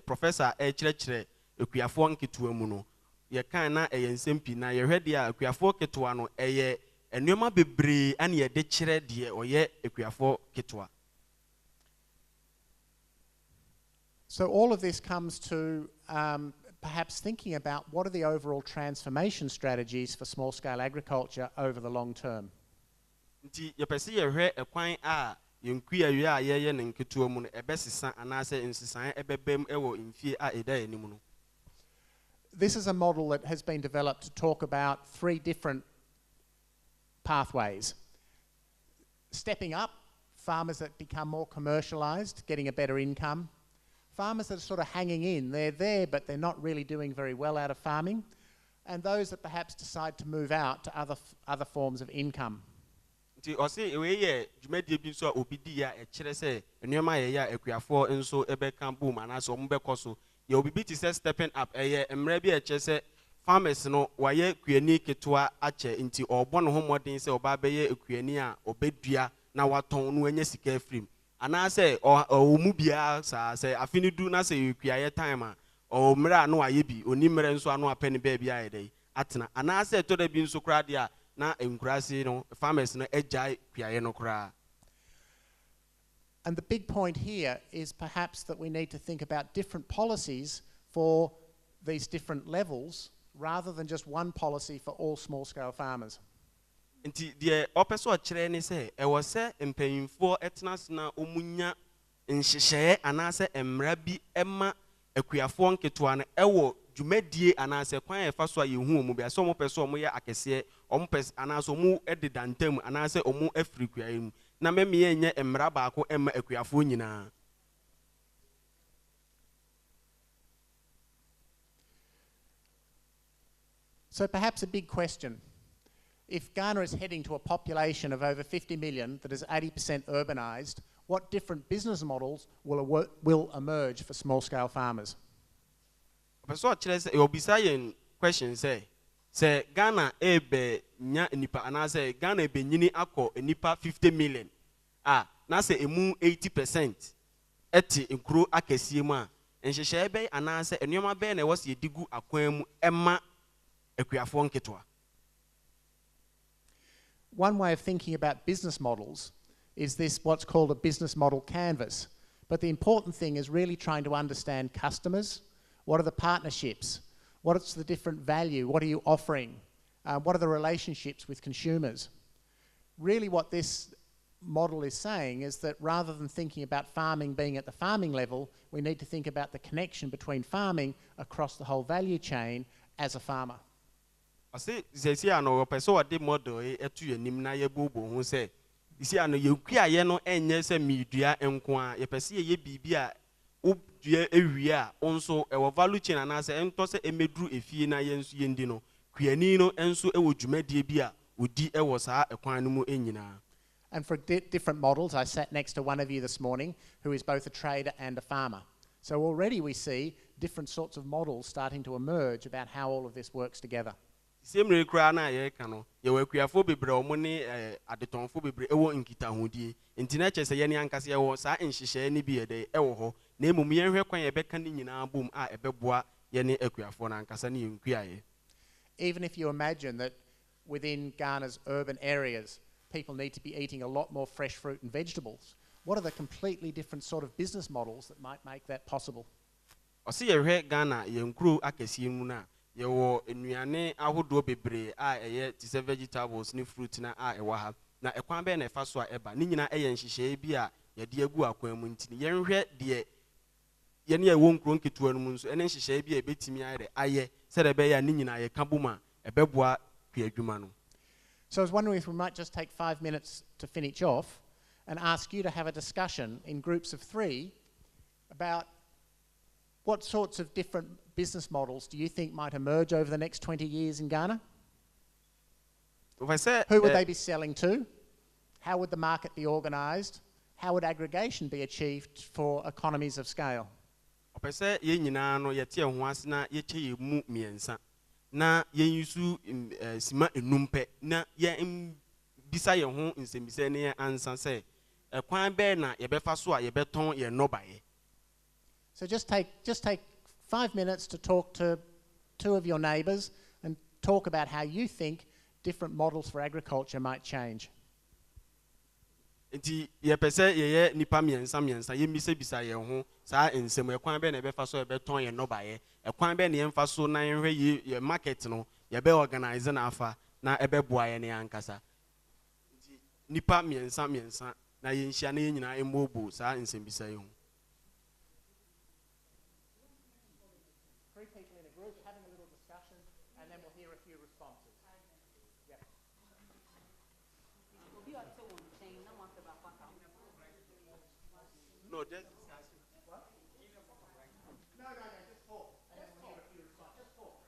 professor chire ekuafo nketua mu no ye kan na eye nsempi na ye hwede a ekuafo ketua no eye enwema bebre ane ye de chire de oye ekuafo ketua. So all of this comes to perhaps thinking about what are the overall transformation strategies for small-scale agriculture over the long term. Nti ye pese ye hwe ekwan a yenkuya wi a ye ne nketua mu no ebesesa anase insisan ebebem ewo mfie a eda enimu no. This is a model that has been developed to talk about 3 different pathways. Stepping up, farmers that become more commercialised, getting a better income. Farmers that are sort of hanging in, they're there but they're not really doing very well out of farming. And those that perhaps decide to move out to other forms of income. Nti ose we ye dwumadie bi so obidi ya kire se enwema ye ya ekuafo nso ebeka boom anase ombekọ ye obibi ti se stepping up eye emra bi kire se farmers no waye kuani ketwa ache nti obọ no homodin se oba beye ekuani a obedua na waton no anya sika afrim anase omu bia sa se afini du na se ekuaye time a o mra no waye bi oni mra nso ano apene ba bia ye dai atena anase to da bi nso kra dia na enkurase no farmers no ejai kuaye no kra. And the big point here is perhaps that we need to think about different policies for these different levels rather than just one policy for all small-scale farmers. Nti de opeso kire ni se e wo se empanyimfo etena na omunya nhyehyeye anase emra bi ema ekuafoɔ nketewa no ɛwɔ dwumadie anaasɛ kwan a ɛfa so a yɛhu ɔmo bia sɛ ɔmo pɛ sɛ ɔmo yɛ akɛseɛ ɔmo pɛ anaasɛ ɔmo ɛdeda ntam anaasɛ ɔmo afiri kuaeɛ mu na mɛmeyɛ nyɛ mmara baako ɛma ekuafoɔ nyinaa. So perhaps a big question. If Ghana is heading to a population of over 50 million that is 80% urbanised, what different business models will emerge for small-scale farmers? So ɔkyerɛ sɛ obisa yɛn question sɛ Ghana ebe nya nipa anaasɛ Ghana ebe nyini akɔ nipa 50 million na sɛ emu 80% ɛte nkuro akɛseɛ mu a nhyehyɛe bɛyɛ anaasɛ nneɛma bɛyɛ na ɛwɔ sɛ yɛdi gu akwan mu ɛma ekuafoɔ nketewa. One way of thinking about business models is this what's called a business model canvas. But the important thing is really trying to understand customers. What are the partnerships? What's the different value? What are you offering? What are the relationships with consumers? Really what this model is saying is that rather than thinking about farming being at the farming level, we need to think about the connection between farming across the whole value chain as a farmer. Ɔse sɛsi ano ɔpɛ sɛ ɔde model ɛto yɛn nim na yɛbobo ho sɛ isi ano yɛkuayɛ no ɛnyɛ sɛ midua nko a yɛpɛ sɛ yɛyɛ biribi a wodua ewie a nso ɛwɔ value chain anaasɛ ɛntɔ sɛ ɛmɛduru efie na yɛn nso yɛndi no kuani no nso ɛwɔ dwumadie bi a odi ɛwɔ saa ɛkwan no mu nyinaa. And for different models, I sat next to one of you this morning who is both a trader and a farmer. So already we see different sorts of models starting to emerge about how all of this works together. Same rekura na yɛka no yɛwɔ akuafo bebree ɔmo ne adetɔnfo bebree ɛwɔ nkitahodie nti na kyerɛ sɛ yɛne ankasa yɛwɔ saa nhyehyɛe ne bi yɛde ɛwɔ hɔ na mmom yɛnhwɛ kwan yɛbɛka ne nyinaa bom a ɛbɛboa yɛne akuafo no ankasa ne yɛnkuaeɛ. Even if you imagine that within Ghana's urban areas people need to be eating a lot more fresh fruit and vegetables, what are the completely different sort of business models that might make that possible? Ɔse yɛhwɛ Ghana yɛnkuro akɛseɛ mu no a yɛwɔ nnuane ahodoɔ bebree a ɛyɛ te sɛ vegetables ne fruit na a ɛwɔ ha na ɛkwan bɛyɛ na ɛfa so a ɛba ne nyinaa ɛyɛ nhyehyɛe bi a yɛde agu akwan mu nti yɛnhwɛ deɛ yɛne yɛwɔ nkuro nketewa no mu nso ɛne nhyehyɛe bi a ɛbɛtumi ayɛ dɛ ayɛ sɛdeɛ ɛbɛyɛ a ne nyinaa yɛka bom a ɛbɛboa kuadwuma no. So I was wondering if we might just take 5 minutes to finish off and ask you to have a discussion in groups of 3 about what sorts of different business models do you think might emerge over the next 20 years in Ghana? Who would they be selling to? How would the market be organised? How would aggregation be achieved for economies of scale? Opese ye nyinaa no yɛte ho ase na yɛkyɛ yɛ mu mmiɛnsa na yɛnyisu sima enum pɛ na yɛn bisa yɛn ho nsɛmbisa ne yɛn ansa sɛ ɛkwan bɛɛ na yɛbɛfa so a yɛbɛtɔn yɛn nnɔbaeɛ. So just take 5 minutes to talk to 2 of your neighbours and talk about how you think different models for agriculture might change. Nti yɛpɛ sɛ yɛyɛ nipa mmiɛnsa yɛmmisa yɛn ho saa nsɛm ɛkwan bɛɛ na yɛbɛfa so yɛbɛtɔn yɛn nnɔbaeɛ ɛkwan bɛɛ na yɛmfa so na yɛnhwɛ yɛ market no yɛbɛ organize na afa na ɛbɛboa yɛn ne ankasa. Nti nipa mmiɛnsa na yɛnhyia na yɛn nyinaa mmɔɔbo saa nsɛmbisa yi ho. 3 people in a group having a little discussion and then we'll hear a few responses. Yep. No, just What? No, just talk. And then we'll hear a few responses. Just talk.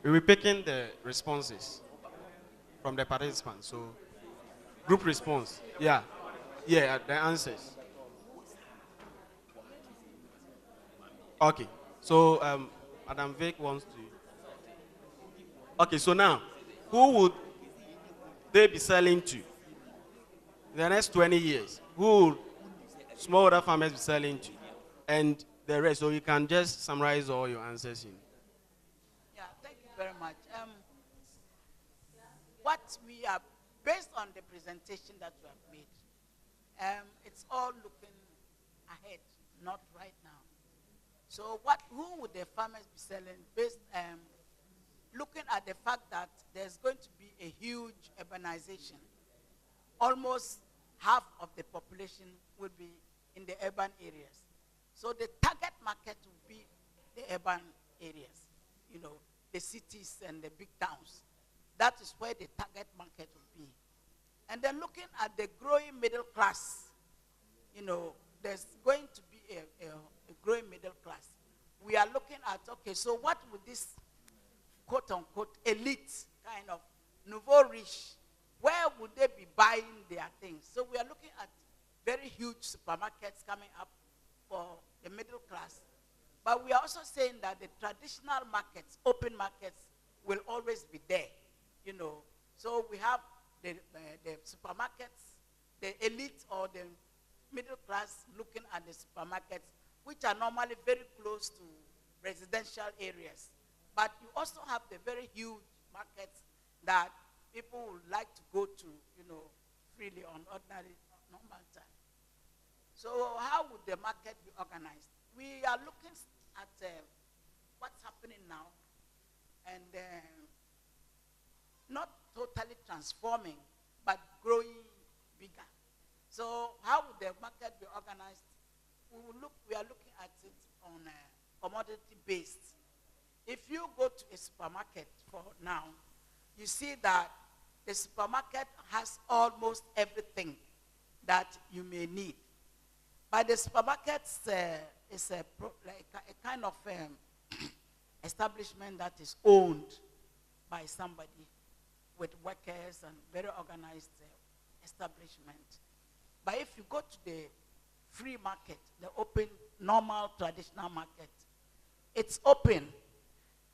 We'll be picking the responses from the participants. So, group response. Yeah. Yeah, the answers. Okay. So, Adam Vic wants to. Okay, so now, who would they be selling to? In the next 20 years, who would smallholder farmers be selling to? And the rest, so you can just summarize all your answers in. Yeah, thank you very much. What we are, based on the presentation that you have made, it's all looking ahead, not right now. So who would the farmers be selling based, looking at the fact that there's going to be a huge urbanization? Almost half of the population will be in the urban areas. So the target market will be the urban areas, the cities and the big towns. That is where the target market will be. And then looking at the growing middle class, there's going to be a growing middle class. We are looking at, okay, so what would this quote-unquote elite kind of nouveau riche, where would they be buying their things? So we are looking at very huge supermarkets coming up for the middle class. But we are also saying that the traditional markets, open markets, will always be there. So we have the supermarkets, the elite or the middle class looking at the supermarkets, which are normally very close to residential areas. But you also have the very huge markets that people would like to go to, freely on ordinary, normal time. So how would the market be organized? We are looking at what's happening now and not totally transforming, but growing bigger. So how would the market be organized? We are looking at it on commodity-based. If you go to a supermarket for now, you see that the supermarket has almost everything that you may need. But the supermarket is a kind of establishment that is owned by somebody with workers and very organized establishment. But if you go to the free market, the open, normal, traditional market, it's open.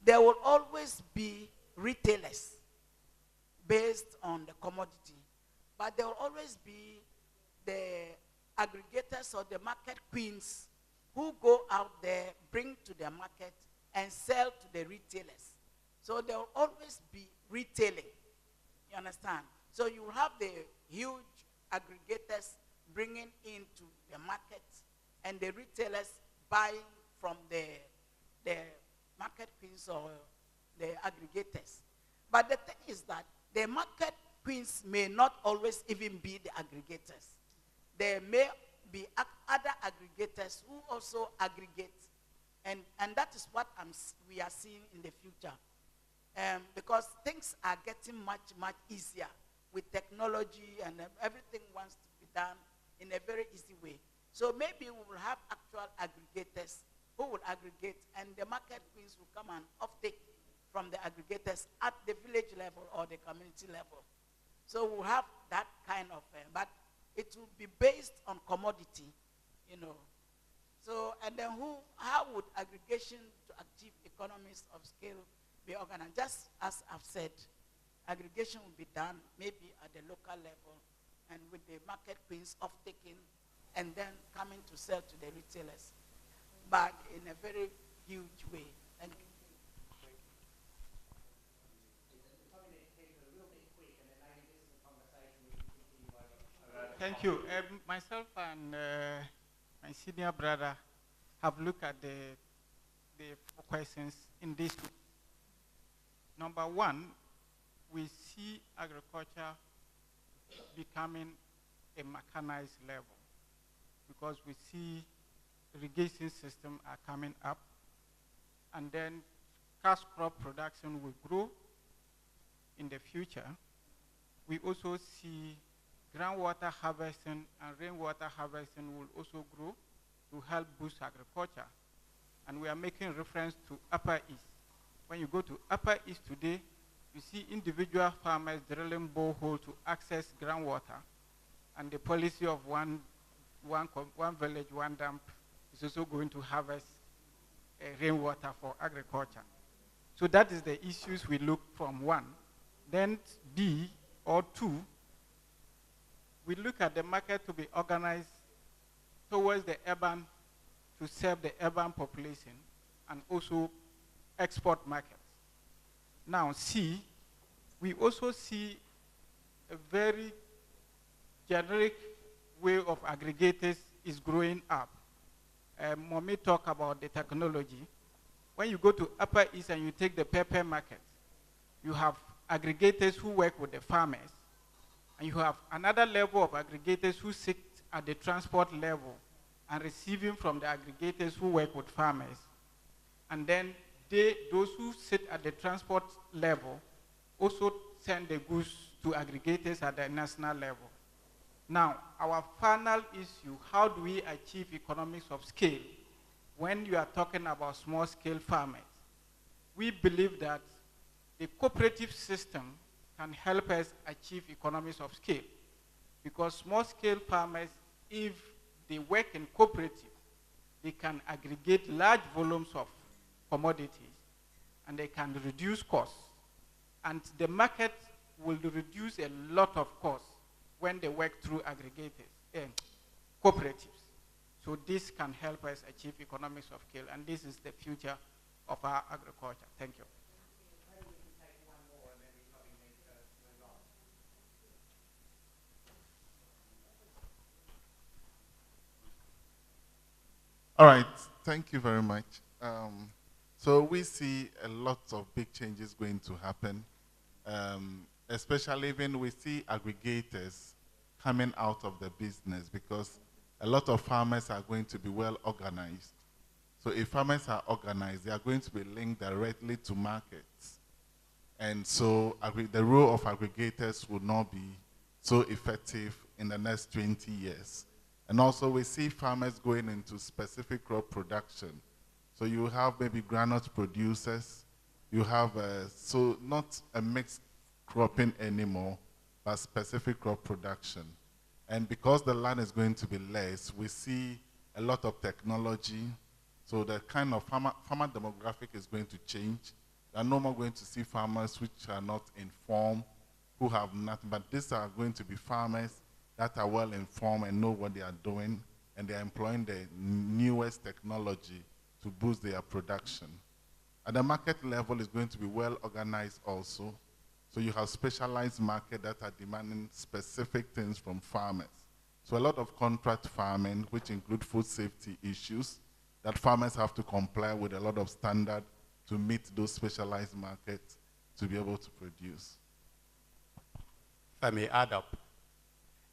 There will always be retailers based on the commodity, but there will always be the aggregators or the market queens who go out there, bring to the market, and sell to the retailers. So there will always be retailing. You understand? So you have the huge aggregators bringing into the market, and the retailers buying from the market queens or the aggregators. But the thing is that the market queens may not always even be the aggregators. There may be other aggregators who also aggregate, and that is what we are seeing in the future. Because things are getting much, much easier with technology, and everything wants to be done in a very easy way. So maybe we will have actual aggregators who will aggregate, and the market queens will come and offtake from the aggregators at the village level or the community level. So we'll have that kind of, but it will be based on commodity, you know. So, and then how would aggregation to achieve economies of scale be organized? Just as I've said, aggregation will be done maybe at the local level and with the market queens off-taking and then coming to sell to the retailers, but in a very huge way. Thank you. Thank you. Myself and my senior brother have looked at the 4 questions in this way. Number 1, we see agriculture becoming a mechanized level because we see irrigation systems are coming up, and then cash crop production will grow in the future. We also see groundwater harvesting and rainwater harvesting will also grow to help boost agriculture. And we are making reference to Upper East. When you go to Upper East today, you see individual farmers drilling borehole to access groundwater. And the policy of one village, one dump is also going to harvest rainwater for agriculture. So that is the issues we look from 1. Then B or 2, we look at the market to be organized towards the urban, to serve the urban population and also export markets. Now C, we also see a very generic way of aggregators is growing up. When we talk about the technology, when you go to Upper East and you take the pepper market, you have aggregators who work with the farmers, and you have another level of aggregators who sit at the transport level and receiving from the aggregators who work with farmers. And then those who sit at the transport level also send the goods to aggregators at the national level. Now, our final issue, how do we achieve economies of scale when you are talking about small-scale farmers? We believe that the cooperative system can help us achieve economies of scale, because small-scale farmers, if they work in cooperative, they can aggregate large volumes of commodities and they can reduce costs. And the market will reduce a lot of costs when they work through aggregators and cooperatives. So this can help us achieve economies of scale, and this is the future of our agriculture. Thank you. All right, thank you very much. So we see a lot of big changes going to happen, especially when we see aggregators coming out of the business, because a lot of farmers are going to be well organized. So if farmers are organized, they are going to be linked directly to markets. And so the role of aggregators will not be so effective in the next 20 years. And also we see farmers going into specific crop production. So you have maybe granite producers, you have, so not a mixed cropping anymore, but specific crop production. And because the land is going to be less, we see a lot of technology. So the kind of farmer demographic is going to change. There are no more going to see farmers which are not informed, who have nothing, but these are going to be farmers that are well informed and know what they are doing, and they are employing the newest technology to boost their production. At the market level, is going to be well organized also. So you have specialized markets that are demanding specific things from farmers. So a lot of contract farming, which include food safety issues, that farmers have to comply with a lot of standards to meet those specialized markets to be able to produce. If I may add up.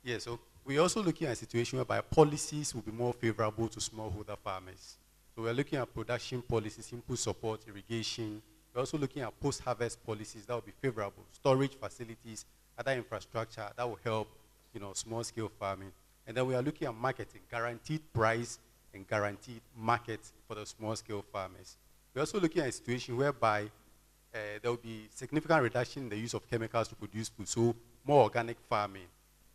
Yes, so we're also looking at a situation whereby policies will be more favorable to smallholder farmers. So we're looking at production policies, input support, irrigation. We're also looking at post-harvest policies that will be favorable, storage facilities, other infrastructure that will help, small-scale farming. And then we are looking at marketing, guaranteed price, and guaranteed market for the small-scale farmers. We're also looking at a situation whereby there will be significant reduction in the use of chemicals to produce food, so more organic farming.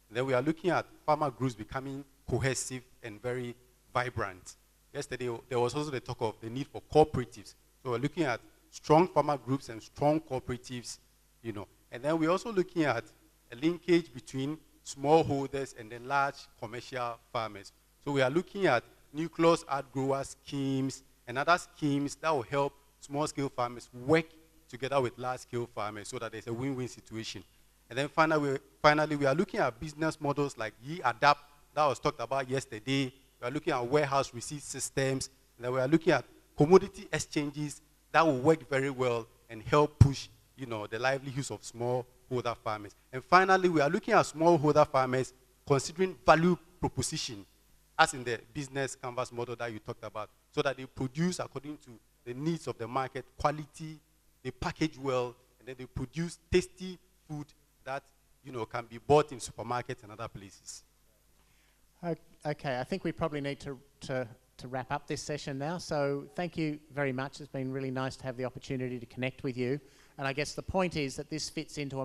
And then we are looking at farmer groups becoming cohesive and very vibrant. Yesterday, there was also the talk of the need for cooperatives. So we're looking at strong farmer groups and strong cooperatives, you know. And then we're also looking at a linkage between smallholders and then large commercial farmers. So we are looking at nucleus outgrower schemes and other schemes that will help small-scale farmers work together with large-scale farmers so that there's a win-win situation. And then finally, we are looking at business models like YeAdapt that was talked about yesterday. We are looking at warehouse receipt systems. And then we are looking at commodity exchanges that will work very well and help push, you know, the livelihoods of smallholder farmers. And finally, we are looking at smallholder farmers considering value proposition, as in the business canvas model that you talked about, so that they produce according to the needs of the market, quality, they package well, and then they produce tasty food that, you know, can be bought in supermarkets and other places. Okay, I think we probably need to wrap up this session now. So thank you very much. It's been really nice to have the opportunity to connect with you. And I guess the point is that this fits into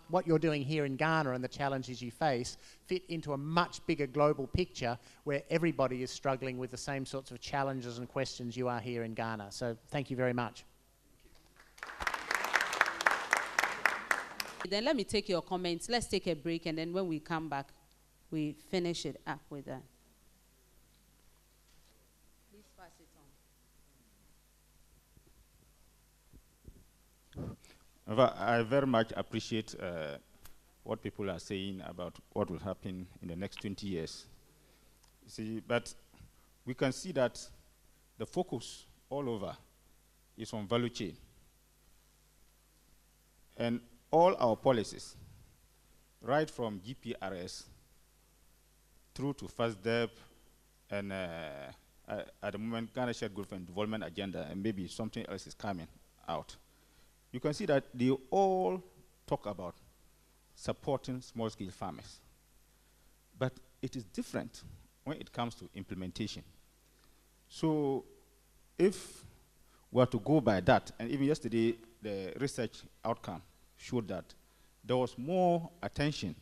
what you're doing here in Ghana and the challenges you face fit into a much bigger global picture where everybody is struggling with the same sorts of challenges and questions you are here in Ghana. So thank you very much. Then let me take your comments. Let's take a break, and then when we come back, we finish it up with that. Please pass it on. I very much appreciate what people are saying about what will happen in the next 20 years. See, but we can see that the focus all over is on value chain. And all our policies, right from GPRS through to FASDEP and at the moment Ghana Shared Growth and Development Agenda, and maybe something else is coming out. You can see that they all talk about supporting small-scale farmers. But it is different when it comes to implementation. So if we are to go by that, and even yesterday the research outcome showed that there was more attention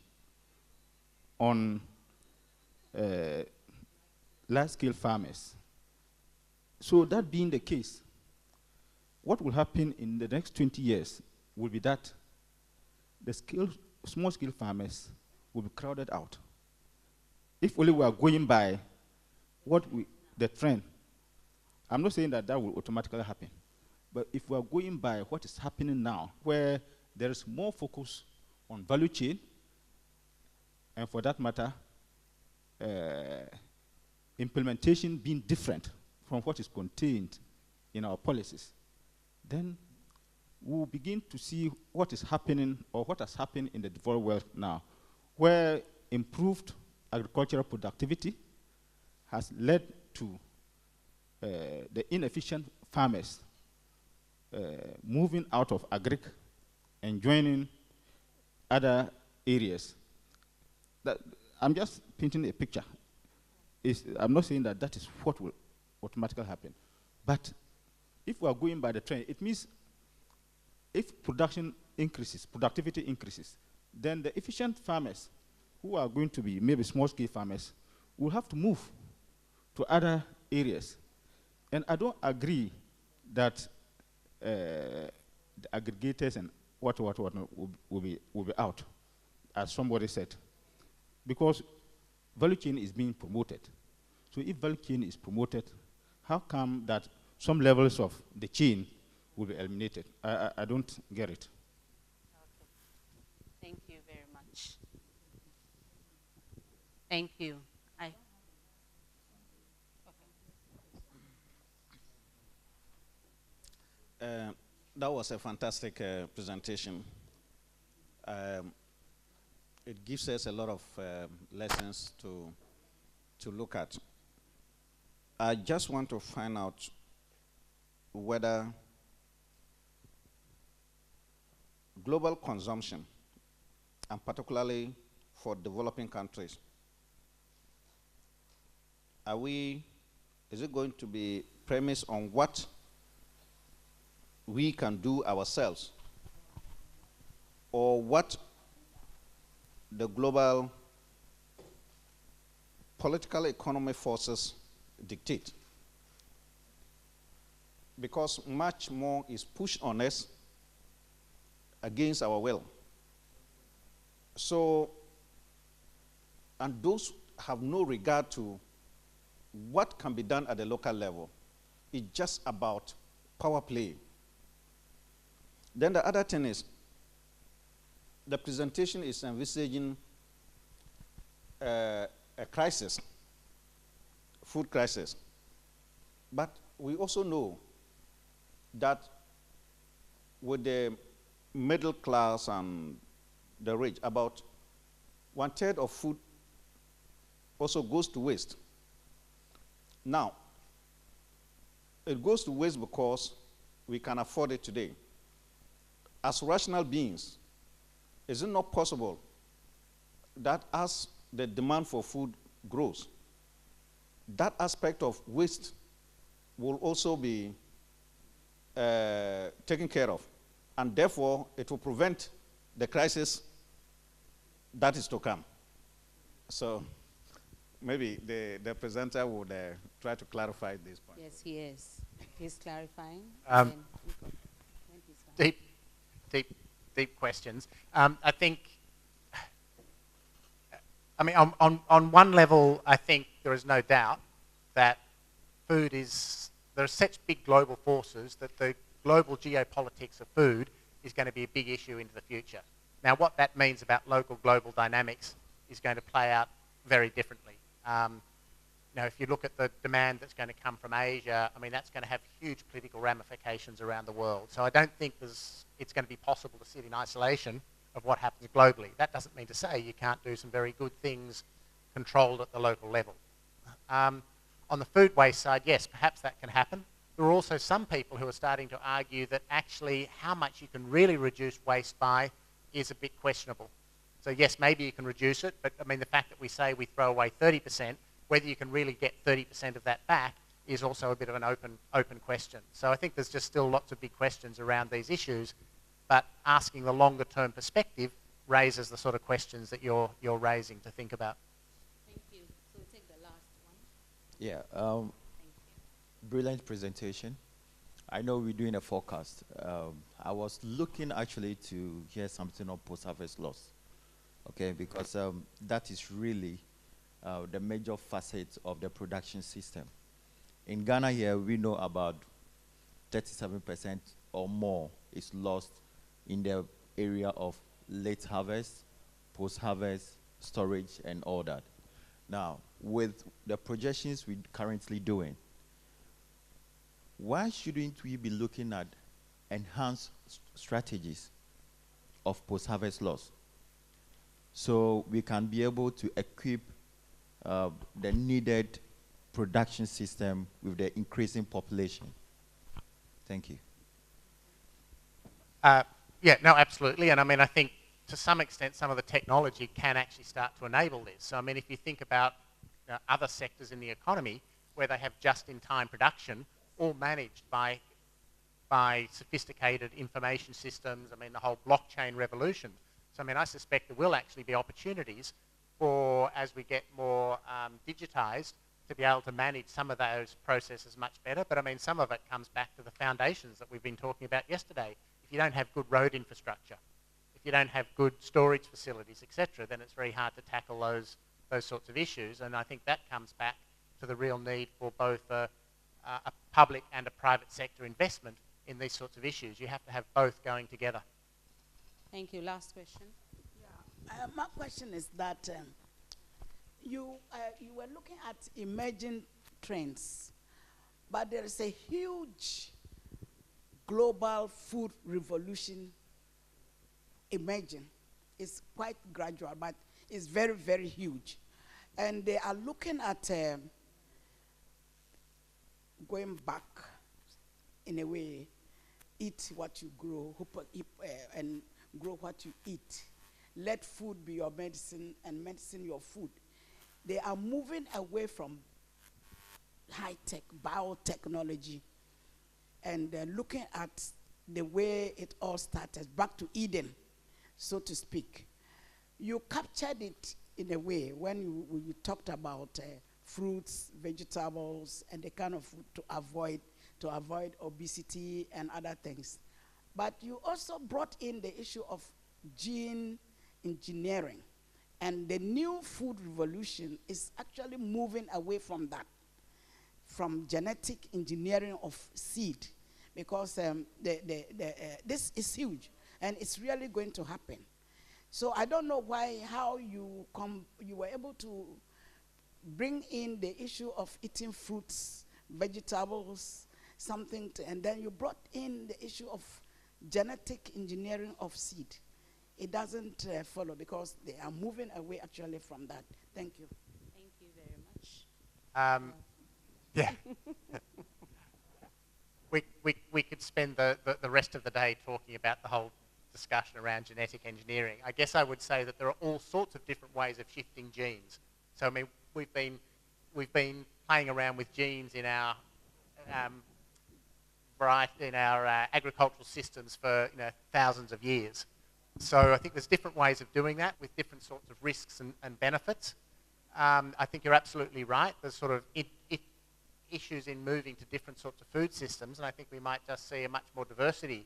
on large-scale farmers. So that being the case, what will happen in the next 20 years will be that the small-scale farmers will be crowded out. If only we are going by the trend, I'm not saying that that will automatically happen, but if we are going by what is happening now, where there is more focus on value chain, and for that matter, implementation being different from what is contained in our policies, then we'll begin to see what is happening or what has happened in the developed world now, where improved agricultural productivity has led to the inefficient farmers moving out of agric and joining other areas. I'm just painting a picture. I'm not saying that that is what will automatically happen. But if we are going by the trend, it means if production increases, productivity increases, then the efficient farmers who are going to be maybe small-scale farmers will have to move to other areas. And I don't agree that the aggregators and what will be out, as somebody said, because value chain is being promoted. So if value chain is promoted, how come that some levels of the chain will be eliminated? I don't get it. Okay. Thank you very much. Thank you. That was a fantastic presentation. It gives us a lot of lessons to look at. I just want to find out whether global consumption, and particularly for developing countries, are we Is it going to be premised on what we can do ourselves, or what the global political economic forces dictate? Because much more is pushed on us against our will. So, and those have no regard to what can be done at the local level. It's just about power play. Then the other thing is, the presentation is envisaging a crisis, food crisis. But we also know that with the middle class and the rich, about 1/3 of food also goes to waste. Now, it goes to waste because we can afford it today. As rational beings, is it not possible that as the demand for food grows, that aspect of waste will also be taken care of, and therefore it will prevent the crisis that is to come? So maybe the presenter would try to clarify this point. Yes, he is. He's clarifying. Deep questions. I think, I mean, on one level, I think there is no doubt that food is, there are such big global forces that the global geopolitics of food is going to be a big issue into the future. Now, what that means about local global dynamics is going to play out very differently. You know, if you look at the demand that's going to come from Asia, I mean, that's going to have huge political ramifications around the world. So I don't think it's going to be possible to sit in isolation of what happens globally. That doesn't mean to say you can't do some very good things controlled at the local level. On the food waste side, yes, perhaps that can happen. There are also some people who are starting to argue that actually how much you can really reduce waste by is a bit questionable. So yes, maybe you can reduce it, but I mean the fact that we say we throw away 30%, whether you can really get 30% of that back is also a bit of an open question. So I think there's just still lots of big questions around these issues, but asking the longer term perspective raises the sort of questions that you're raising to think about. Thank you. So we'll take the last one. Yeah, Thank you. brilliant presentation. I know we're doing a forecast. I was looking actually to hear something on post-harvest loss, okay, because that is really the major facet of the production system. In Ghana here, we know about 37% or more is lost in the area of late harvest, post-harvest, storage, and all that. Now, with the projections we're currently doing, why shouldn't we be looking at enhanced strategies of post-harvest loss so we can be able to equip the needed production system with the increasing population? Thank you. Yeah, no, absolutely. And I mean, I think to some extent, some of the technology can actually start to enable this. So I mean, if you think about other sectors in the economy where they have just-in-time production, all managed by sophisticated information systems, I mean, the whole blockchain revolution. So I mean, I suspect there will actually be opportunities for, as we get more digitized, to be able to manage some of those processes much better. But I mean, some of it comes back to the foundations that we've been talking about yesterday. If you don't have good road infrastructure, if you don't have good storage facilities, etc., then it's very hard to tackle those sorts of issues. And I think that comes back to the real need for both a public and a private sector investment in these sorts of issues. You have to have both going together. Thank you. Last question. Yeah. My question is that you were looking at emerging trends, but there is a huge global food revolution emerging. It's quite gradual, but it's very, very huge. And they are looking at going back in a way, eat what you grow, and grow what you eat. Let food be your medicine and medicine your food. They are moving away from high-tech biotechnology and looking at the way it all started, back to Eden, so to speak. You captured it in a way when you talked about fruits, vegetables, and the kind of food to avoid obesity and other things. But you also brought in the issue of gene engineering. And the new food revolution is actually moving away from that, from genetic engineering of seed, because this is huge, and it's really going to happen. So I don't know how you were able to bring in the issue of eating fruits, vegetables, and then you brought in the issue of genetic engineering of seed. It doesn't follow because they are moving away actually from that. Thank you. Thank you very much. Yeah. we could spend the rest of the day talking about the whole discussion around genetic engineering. I guess I would say that there are all sorts of different ways of shifting genes. So I mean, we've been playing around with genes in our agricultural systems for thousands of years. So I think there's different ways of doing that with different sorts of risks and benefits. I think you're absolutely right. There's sort of issues in moving to different sorts of food systems, and I think we might just see a much more diversity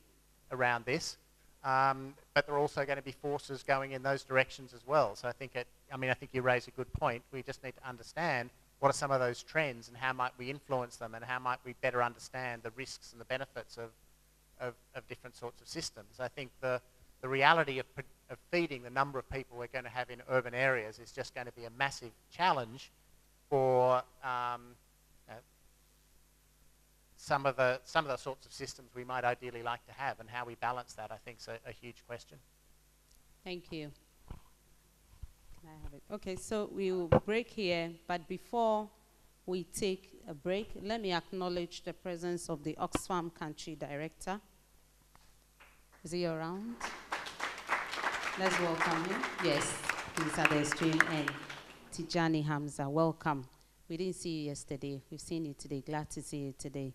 around this. But there are also going to be forces going in those directions as well. So I think you raise a good point. We just need to understand what are some of those trends and how might we influence them and how might we better understand the risks and the benefits of different sorts of systems. I think the reality of feeding the number of people we're going to have in urban areas is just going to be a massive challenge for some of the sorts of systems we might ideally like to have, and how we balance that, I think, is a huge question. Thank you. Can I have it? Okay, so we will break here, but before we take a break, let me acknowledge the presence of the Oxfam Country Director. Is he around? Let's welcome him. Yes, he's at the extreme end. Tijani Hamza, welcome. We didn't see you yesterday. We've seen you today. Glad to see you today.